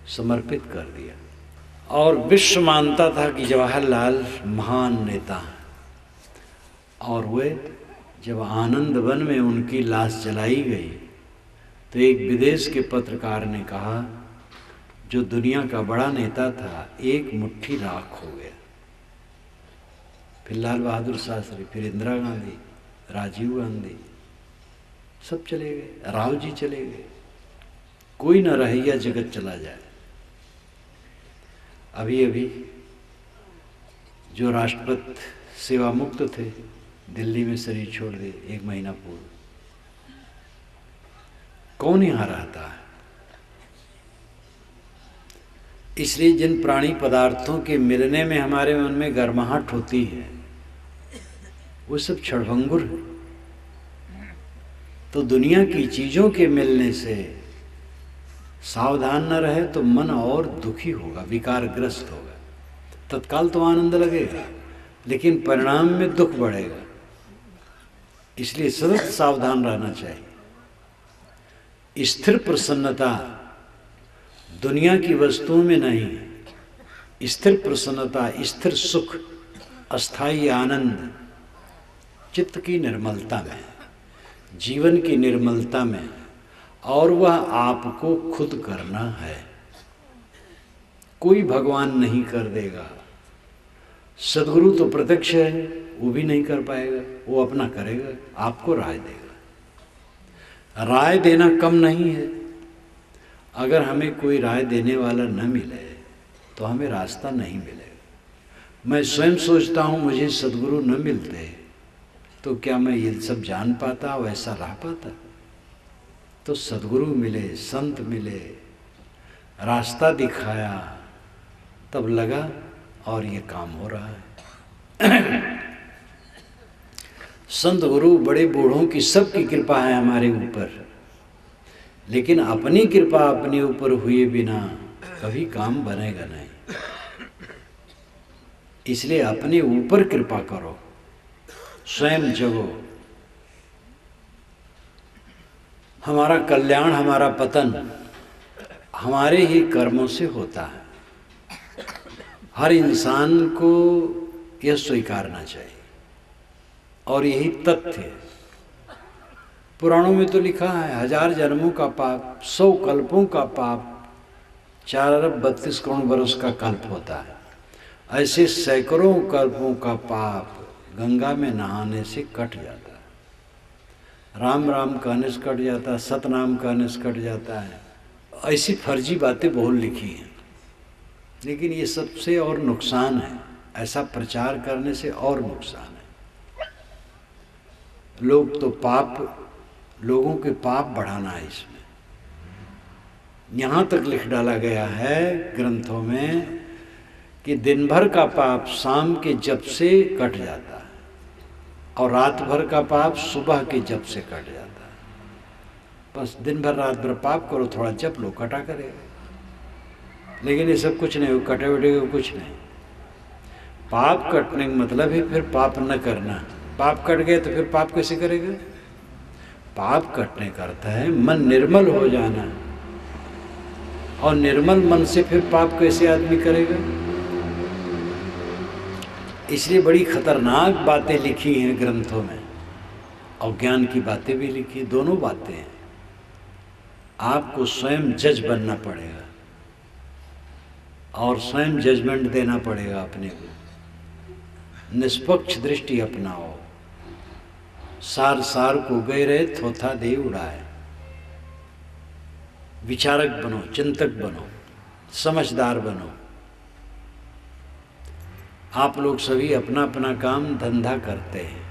समर्पित कर दिया और विश्व मानता था कि जवाहरलाल महान नेता हैं। और वे जब आनंद वन में उनकी लाश जलाई गई तो एक विदेश के पत्रकार ने कहा, जो दुनिया का बड़ा नेता था एक मुट्ठी राख हो गया। फिर लाल बहादुर शास्त्री, फिर इंदिरा गांधी, राजीव गांधी, सब चले गए, राव जी चले गए, कोई न रहे या जगत चला जाए। अभी अभी जो राष्ट्रपति सेवा मुक्त थे, दिल्ली में शरीर छोड़ दिए 1 महीना पूर्व। कौन यहाँ रहता है? इसलिए जिन प्राणी पदार्थों के मिलने में हमारे मन में गर्माहट होती है, वो सब क्षणभंगुर है। तो दुनिया की चीज़ों के मिलने से सावधान न रहे तो मन और दुखी होगा, विकारग्रस्त होगा। तत्काल तो आनंद लगेगा, लेकिन परिणाम में दुख बढ़ेगा। इसलिए सतत सावधान रहना चाहिए। स्थिर प्रसन्नता दुनिया की वस्तुओं में नहीं, स्थिर प्रसन्नता, स्थिर सुख, अस्थाई आनंद चित्त की निर्मलता में, जीवन की निर्मलता में, और वह आपको खुद करना है। कोई भगवान नहीं कर देगा। सदगुरु तो प्रत्यक्ष है, वो भी नहीं कर पाएगा, वो अपना करेगा, आपको राय देगा। राय देना कम नहीं है। अगर हमें कोई राय देने वाला न मिले तो हमें रास्ता नहीं मिलेगा। मैं स्वयं सोचता हूँ मुझे सदगुरु न मिलते तो क्या मैं ये सब जान पाता, वैसा रह पाता? तो सदगुरु मिले, संत मिले, रास्ता दिखाया, तब लगा और ये काम हो रहा है। संत गुरु बड़े बूढ़ों की सबकी कृपा है हमारे ऊपर, लेकिन अपनी कृपा अपने ऊपर हुए बिना कभी काम बनेगा नहीं। इसलिए अपने ऊपर कृपा करो, स्वयं जगो। हमारा कल्याण, हमारा पतन हमारे ही कर्मों से होता है। हर इंसान को यह स्वीकारना चाहिए, और यही तथ्य है। पुराणों में तो लिखा है 1000 जन्मों का पाप, 100 कल्पों का पाप, 4 अरब 32 करोड़ बरस का कल्प होता है। ऐसे सैकड़ों कल्पों का पाप गंगा में नहाने से कट जाता है, राम राम कहने से कट जाता है, सतनाम कहने से कट जाता है। ऐसी फर्जी बातें बहुत लिखी हैं, लेकिन ये सबसे और नुकसान है। ऐसा प्रचार करने से और नुकसान है। लोग तो लोगों के पाप बढ़ाना है इसमें। यहाँ तक लिख डाला गया है ग्रंथों में कि दिन भर का पाप शाम के जप से कट जाता है, और रात भर का पाप सुबह के जप से कट जाता है। बस दिन भर रात भर पाप करो, थोड़ा जप लो, कटा करेगा। लेकिन ये सब कुछ नहीं, कटे वटे को कुछ नहीं। पाप कटने का मतलब है फिर पाप न करना। पाप कट गए तो फिर पाप कैसे करेगा? पाप कटने का अर्थ है मन निर्मल हो जाना, और निर्मल मन से फिर पाप कैसे आदमी करेगा? इसलिए बड़ी खतरनाक बातें लिखी हैं ग्रंथों में, और ज्ञान की बातें भी लिखी, दोनों बातें हैं। आपको स्वयं जज बनना पड़ेगा और स्वयं जजमेंट देना पड़ेगा अपने को। निष्पक्ष दृष्टि अपनाओ, सार सार को गए रहे थोथा दे उड़ाए। विचारक बनो, चिंतक बनो, समझदार बनो। आप लोग सभी अपना अपना काम धंधा करते हैं।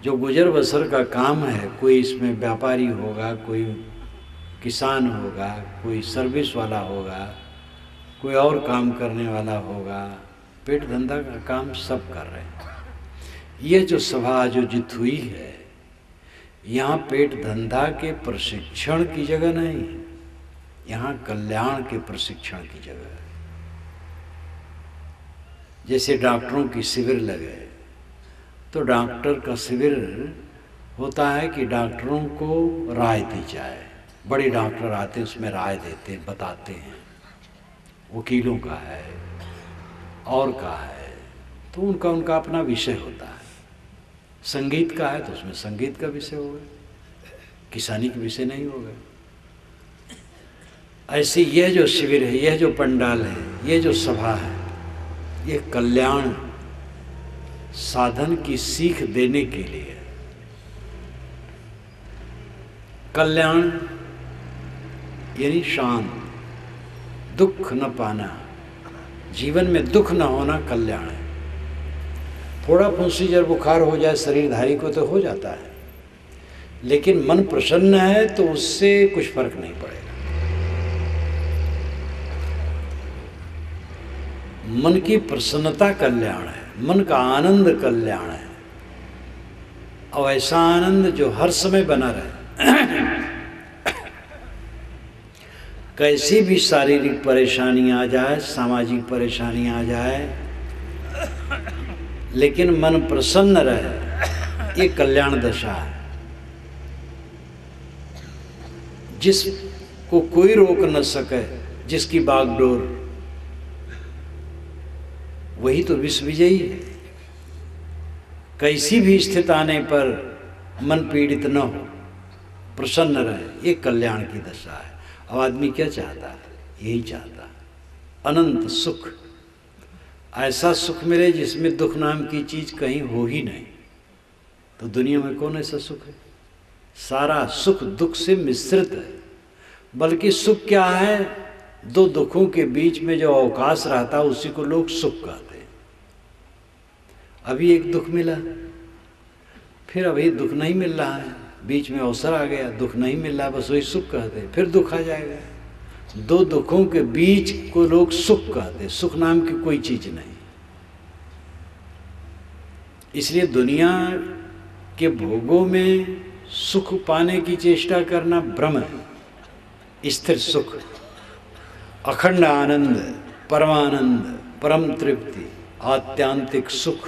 जो गुजर बसर का काम है, कोई इसमें व्यापारी होगा, कोई किसान होगा, कोई सर्विस वाला होगा, कोई और काम करने वाला होगा, पेट धंधा का काम सब कर रहे हैं। यह जो सभा आयोजित हुई है, यहाँ पेट धंधा के प्रशिक्षण की जगह नहीं, यहाँ कल्याण के प्रशिक्षण की जगह है। जैसे डॉक्टरों की शिविर लगे, तो डॉक्टर का शिविर होता है कि डॉक्टरों को राय दी जाए। बड़े डॉक्टर आते हैं, उसमें राय देते हैं, बताते हैं। वकीलों का है और का है, तो उनका अपना विषय होता है। संगीत का है तो उसमें संगीत का विषय होगा, किसानी के विषय नहीं होगा। ऐसे यह जो शिविर है, यह जो पंडाल है, यह जो सभा है, यह कल्याण साधन की सीख देने के लिए। कल्याण यानी शांत, दुख न पाना, जीवन में दुख न होना कल्याण है। थोड़ा फुंसी जब बुखार हो जाए शरीरधारी को तो हो जाता है, लेकिन मन प्रसन्न है तो उससे कुछ फर्क नहीं पड़ेगा। मन की प्रसन्नता कल्याण है, मन का आनंद कल्याण है, और ऐसा आनंद जो हर समय बना रहे। कैसी भी शारीरिक परेशानी आ जाए, सामाजिक परेशानी आ जाए, लेकिन मन प्रसन्न रहे, ये कल्याण दशा है। जिसको कोई रोक न सके, जिसकी बागडोर वही तो विश्व विजयी है। कैसी भी स्थिति आने पर मन पीड़ित न हो, प्रसन्न रहे, ये कल्याण की दशा है। अब आदमी क्या चाहता है? यही चाहता है अनंत सुख, ऐसा सुख मिले जिसमें दुख नाम की चीज कहीं हो ही नहीं। तो दुनिया में कौन ऐसा सुख है? सारा सुख दुख से मिश्रित है। बल्कि सुख क्या है? दो दुखों के बीच में जो अवकाश रहता है उसी को लोग सुख कहते हैं। अभी एक दुख मिला, फिर अभी दुख नहीं मिल रहा है, बीच में अवसर आ गया, दुख नहीं मिल रहा, बस वही सुख कहते हैं, फिर दुख आ जाएगा। दो दुखों के बीच को लोग सुख कहते हैं। सुख नाम की कोई चीज नहीं। इसलिए दुनिया के भोगों में सुख पाने की चेष्टा करना भ्रम है। स्थिर सुख, अखंड आनंद, परमानंद, परम तृप्ति, आत्यांतिक सुख,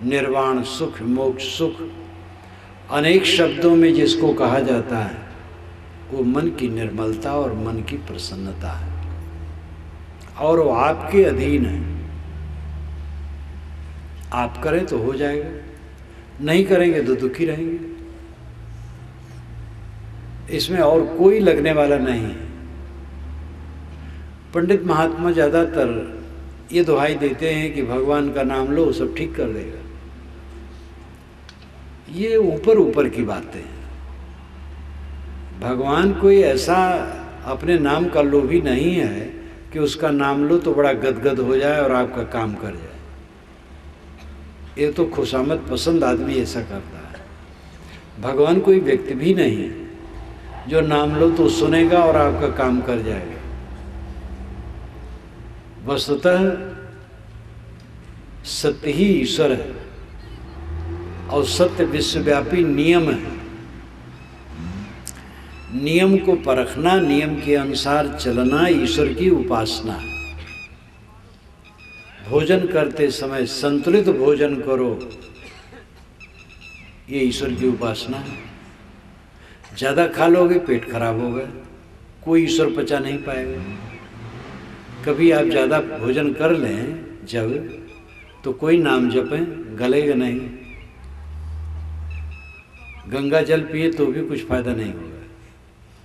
निर्वाण सुख, मोक्ष सुख, अनेक शब्दों में जिसको कहा जाता है, वो मन की निर्मलता और मन की प्रसन्नता है। और वो आपके अधीन है। आप करें तो हो जाएगा, नहीं करेंगे तो दुखी रहेंगे। इसमें और कोई लगने वाला नहीं है। पंडित महात्मा ज़्यादातर ये दुहाई देते हैं कि भगवान का नाम लो, सब ठीक कर देगा। ये ऊपर ऊपर की बातें हैं। भगवान कोई ऐसा अपने नाम का लोभी नहीं है कि उसका नाम लो तो बड़ा गदगद हो जाए और आपका काम कर जाए। ये तो खुशामद पसंद आदमी ऐसा करता है। भगवान कोई व्यक्ति भी नहीं है जो नाम लो तो सुनेगा और आपका काम कर जाएगा। वस्तुतः सत्य ही ईश्वर है और सत्य विश्वव्यापी नियम है। नियम को परखना, नियम के अनुसार चलना ईश्वर की उपासना है। भोजन करते समय संतुलित भोजन करो, ये ईश्वर की उपासना है। ज़्यादा खा लोगे पेट खराब होगा, कोई ईश्वर पचा नहीं पाएगा। कभी आप ज़्यादा भोजन कर लें जब, तो कोई नाम जपें, गलेगा नहीं। गंगा जल पिए तो भी कुछ फायदा नहीं होगा,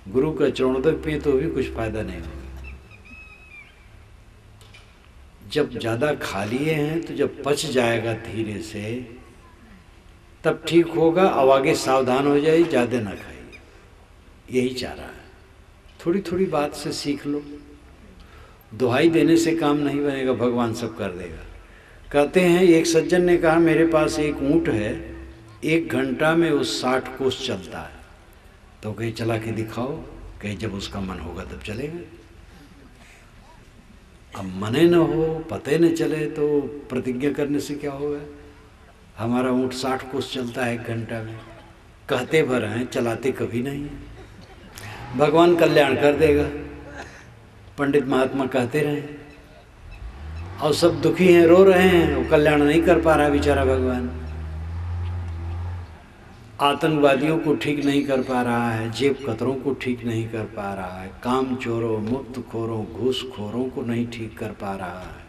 गुरु का चरणोदक पिए तो भी कुछ फायदा नहीं होगा। जब ज़्यादा खा लिए हैं तो जब पच जाएगा धीरे से तब ठीक होगा। अब आगे सावधान हो जाए, ज़्यादा ना खाइए, यही चाह रहा है। थोड़ी थोड़ी बात से सीख लो। दुहाई देने से काम नहीं बनेगा, भगवान सब कर देगा। कहते हैं एक सज्जन ने कहा मेरे पास एक ऊँट है, 1 घंटा में वो 60 कोस चलता है। तो कहीं चला के दिखाओ। कहीं जब उसका मन होगा तब चलेगा। अब मने न हो, पते न चले तो प्रतिज्ञा करने से क्या होगा। हमारा ऊँट 60 कोस चलता है 1 घंटा में, कहते भर हैं, चलाते कभी नहीं है। भगवान कल्याण कर देगा। पंडित महात्मा कहते रहे और सब दुखी हैं, रो रहे हैं, वो कल्याण नहीं कर पा रहा बेचारा भगवान। आतंकवादियों को ठीक नहीं कर पा रहा है, जेब कतरों को ठीक नहीं कर पा रहा है, काम चोरों, मुफ्तखोरों, घूसखोरों को नहीं ठीक कर पा रहा है।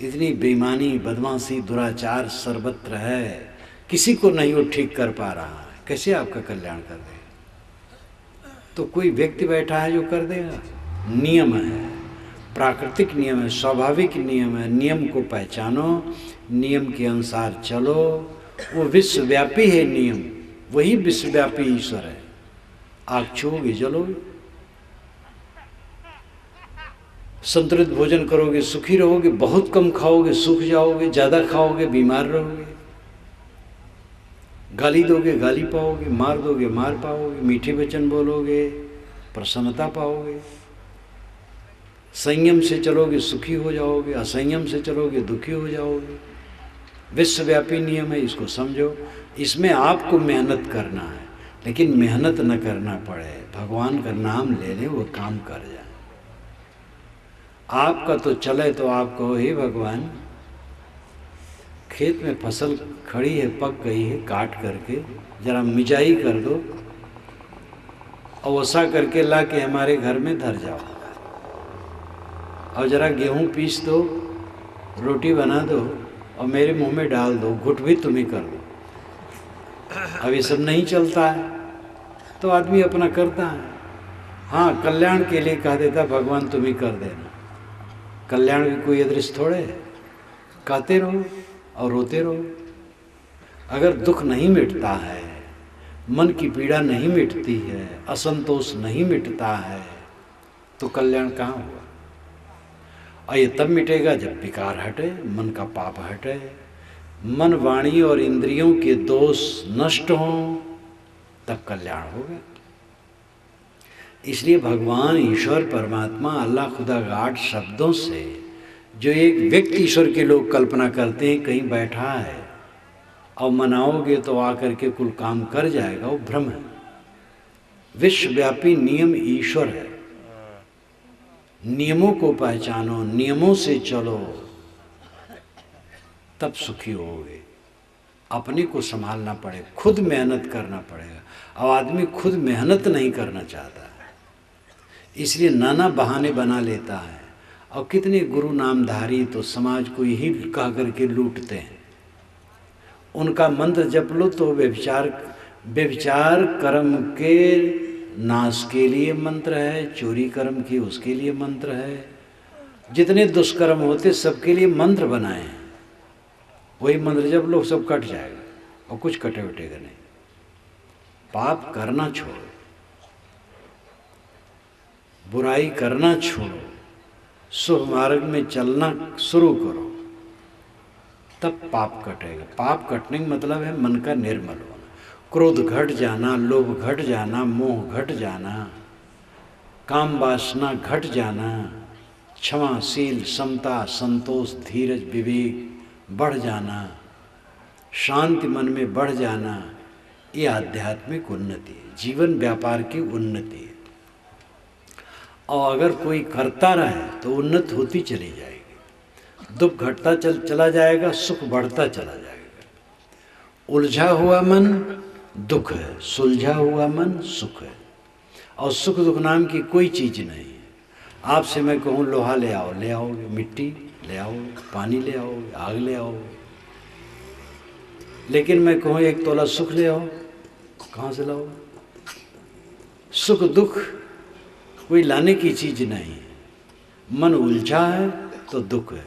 इतनी बेईमानी, बदमाशी, दुराचार सर्वत्र है, किसी को नहीं वो ठीक कर पा रहा है। कैसे आपका कल्याण कर देगा? तो कोई व्यक्ति बैठा है जो कर देगा? नियम है, प्राकृतिक नियम है, स्वाभाविक नियम है। नियम को पहचानो, नियम के अनुसार चलो। वो विश्वव्यापी है नियम, वही विश्वव्यापी ईश्वर है। आग छूओगे जलोगे, संतुलित भोजन करोगे सुखी रहोगे, बहुत कम खाओगे सूख जाओगे, ज़्यादा खाओगे बीमार रहोगे। गाली दोगे गाली पाओगे, मार दोगे मार पाओगे, मीठे वचन बोलोगे प्रसन्नता पाओगे। संयम से चलोगे सुखी हो जाओगे, असंयम से चलोगे दुखी हो जाओगे। विश्वव्यापी नियम है, इसको समझो। इसमें आपको मेहनत करना है, लेकिन मेहनत न करना पड़े, भगवान का नाम ले ले, वो काम कर जाए। आपका तो चले तो आप कहो हे भगवान, खेत में फसल खड़ी है, पक गई है, काट करके जरा मिजाई कर दो और वसा करके ला के हमारे घर में धर जाओ, और जरा गेहूं पीस दो रोटी बना दो और मेरे मुंह में डाल दो, घुट भी तुम ही कर दो। अब ये सब नहीं चलता है तो आदमी अपना करता है। हाँ, कल्याण के लिए कह देता भगवान तुम ही कर देना। कल्याण की कोई अदृश्य थोड़े है, कहते रहो और रोते रहो। अगर दुख नहीं मिटता है, मन की पीड़ा नहीं मिटती है, असंतोष नहीं मिटता है, तो कल्याण कहाँ हुआ? और ये तब मिटेगा जब विकार हटे, मन का पाप हटे, मन वाणी और इंद्रियों के दोष नष्ट हों, तब कल्याण होगा। इसलिए भगवान, ईश्वर, परमात्मा, अल्लाह, खुदा, गाड शब्दों से जो एक व्यक्ति ईश्वर के लोग कल्पना करते हैं कहीं बैठा है और मनाओगे तो आकर के कुल काम कर जाएगा, वो भ्रम है। विश्वव्यापी नियम ईश्वर है। नियमों को पहचानो, नियमों से चलो, तब सुखी होगे। अपने को संभालना पड़ेगा, खुद मेहनत करना पड़ेगा। अब आदमी खुद मेहनत नहीं करना चाहता है, इसलिए नाना बहाने बना लेता है। और कितने गुरु नामधारी तो समाज को यही कह करके लूटते हैं। उनका मंत्र जप लो तो व्यभिचार कर्म के नाश के लिए मंत्र है, चोरी कर्म की उसके लिए मंत्र है, जितने दुष्कर्म होते सबके लिए मंत्र बनाए हैं। वही मंत्र जब लोग सब कट जाएगा और कुछ कटे उटेगा नहीं। पाप करना छोड़ो, बुराई करना छोड़ो, शुभ मार्ग में चलना शुरू करो, तब पाप कटेगा। पाप कटने का मतलब है मन का निर्मल होना, क्रोध घट जाना, लोभ घट जाना, मोह घट जाना, काम वासना घट जाना, क्षमाशील, समता, संतोष, धीरज, विवेक बढ़ जाना, शांति मन में बढ़ जाना, ये आध्यात्मिक उन्नति है, जीवन व्यापार की उन्नति है। और अगर कोई करता रहे तो उन्नति होती चली जाएगी। दुख घटता चला जाएगा, सुख बढ़ता चला जाएगा। उलझा हुआ मन दुख है, सुलझा हुआ मन सुख है। और सुख दुख नाम की कोई चीज़ नहीं है। आपसे मैं कहूँ लोहा ले आओ, ले आओगे, मिट्टी ले आओगे, पानी ले आओगे, आग ले आओगे। लेकिन मैं कहूँ 1 तोला सुख ले आओ, कहाँ से लाओगे? सुख दुख कोई लाने की चीज़ नहीं है। मन उलझा है तो दुख है,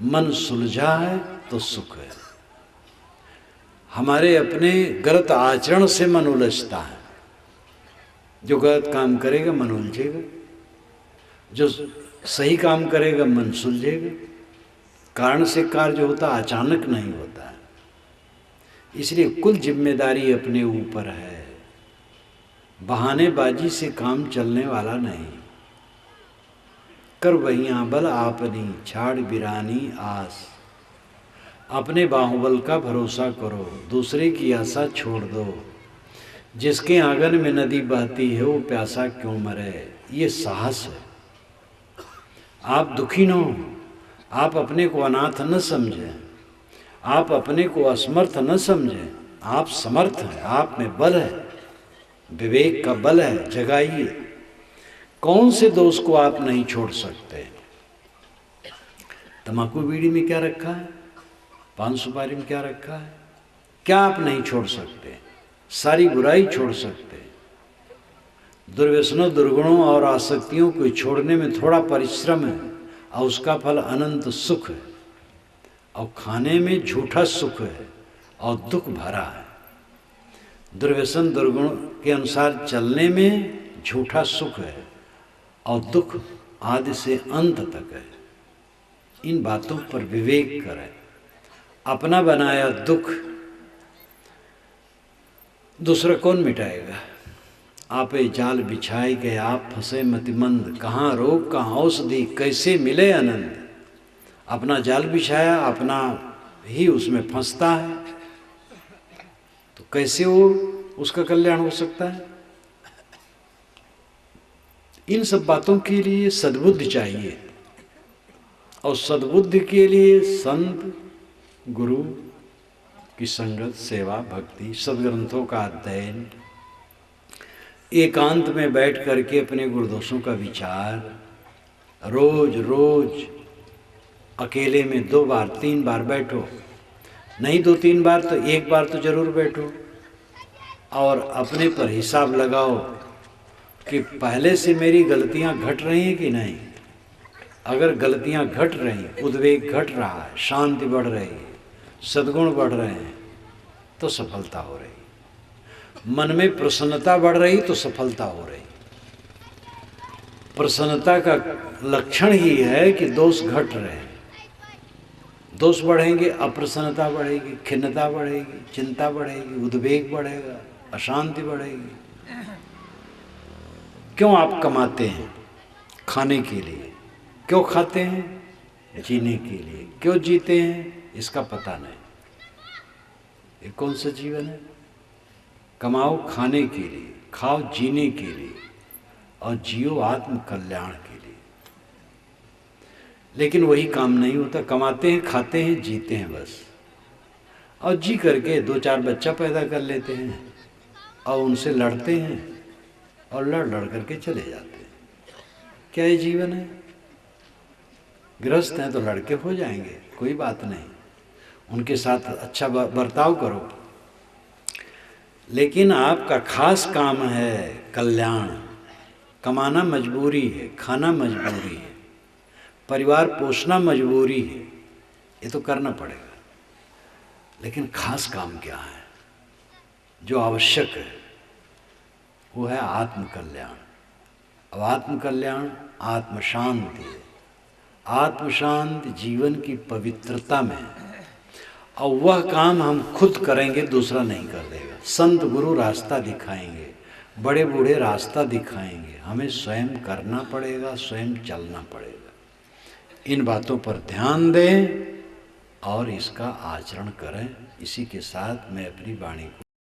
मन सुलझा है तो सुख है। हमारे अपने गलत आचरण से मन उलझता है। जो गलत काम करेगा मन उलझेगा, जो सही काम करेगा मन सुलझेगा। कारण से कार्य होता, अचानक नहीं होता है। इसलिए कुल जिम्मेदारी अपने ऊपर है। बहानेबाजी से काम चलने वाला नहीं। कर वहियां बल आपनी, छाड़ बिरानी आस। अपने बाहुबल का भरोसा करो, दूसरे की आशा छोड़ दो। जिसके आंगन में नदी बहती है वो प्यासा क्यों मरे, ये साहस है। आप दुखी न हो, आप अपने को अनाथ न समझें, आप अपने को असमर्थ न समझें। आप समर्थ हैं, आप में बल है, विवेक का बल है, जगाइए। कौन से दोष को आप नहीं छोड़ सकते? तंबाकू बीड़ी में क्या रखा है, पान सुपारी में क्या रखा है? क्या आप नहीं छोड़ सकते? सारी बुराई छोड़ सकते। दुर्व्यसनों, दुर्गुणों और आसक्तियों को छोड़ने में थोड़ा परिश्रम है और उसका फल अनंत सुख है। और खाने में झूठा सुख है और दुख भरा है। दुर्व्यसन दुर्गुण के अनुसार चलने में झूठा सुख है और दुख आदि से अंत तक है। इन बातों पर विवेक करें। अपना बनाया दुख दूसरा कौन मिटाएगा? आपे जाल बिछाए गए, आप फंसे मतिमंद। कहाँ रोग कहाँ औषधि, कैसे मिले आनंद? अपना जाल बिछाया, अपना ही उसमें फंसता है, तो कैसे वो उसका कल्याण हो सकता है? इन सब बातों के लिए सद्बुद्धि चाहिए। और सद्बुद्धि के लिए संत गुरु की संगत, सेवा, भक्ति, सदग्रंथों का अध्ययन, एकांत में बैठ करके अपने गुरुदोषों का विचार, रोज रोज अकेले में 2 बार 3 बार बैठो, नहीं 2-3 बार तो 1 बार तो जरूर बैठो और अपने पर हिसाब लगाओ कि पहले से मेरी गलतियां घट रही हैं कि नहीं। अगर गलतियां घट रही, उद्वेग घट रहा है, शांति बढ़ रही है, सद्गुण बढ़ रहे हैं, तो सफलता हो रही। मन में प्रसन्नता बढ़ रही तो सफलता हो रही। प्रसन्नता का लक्षण ही है कि दोष घट रहे हैं। दोष बढ़ेंगे, अप्रसन्नता बढ़ेगी, खिन्नता बढ़ेगी, चिंता बढ़ेगी, उद्वेग बढ़ेगा, अशांति बढ़ेगी। क्यों आप कमाते हैं? खाने के लिए। क्यों खाते हैं? जीने के लिए। क्यों जीते हैं? इसका पता नहीं। ये कौन सा जीवन है? कमाओ खाने के लिए, खाओ जीने के लिए और जियो आत्म कल्याण के लिए। लेकिन वही काम नहीं होता। कमाते हैं, खाते हैं, जीते हैं बस, और जी करके 2-4 बच्चा पैदा कर लेते हैं और उनसे लड़ते हैं और लड़ करके चले जाते हैं। क्या ये जीवन है? गृहस्थ हैं तो लड़के हो जाएंगे, कोई बात नहीं, उनके साथ अच्छा बर्ताव करो, लेकिन आपका खास काम है कल्याण। कमाना मजबूरी है, खाना मजबूरी है, परिवार पोषना मजबूरी है, ये तो करना पड़ेगा। लेकिन खास काम क्या है जो आवश्यक है? वो है आत्म कल्याण। अब आत्म कल्याण आत्म शांति है। आत्म शांति जीवन की पवित्रता में, और वह काम हम खुद करेंगे, दूसरा नहीं कर देगा। संत गुरु रास्ता दिखाएंगे, बड़े बूढ़े रास्ता दिखाएंगे, हमें स्वयं करना पड़ेगा, स्वयं चलना पड़ेगा। इन बातों पर ध्यान दें और इसका आचरण करें। इसी के साथ मैं अपनी वाणी को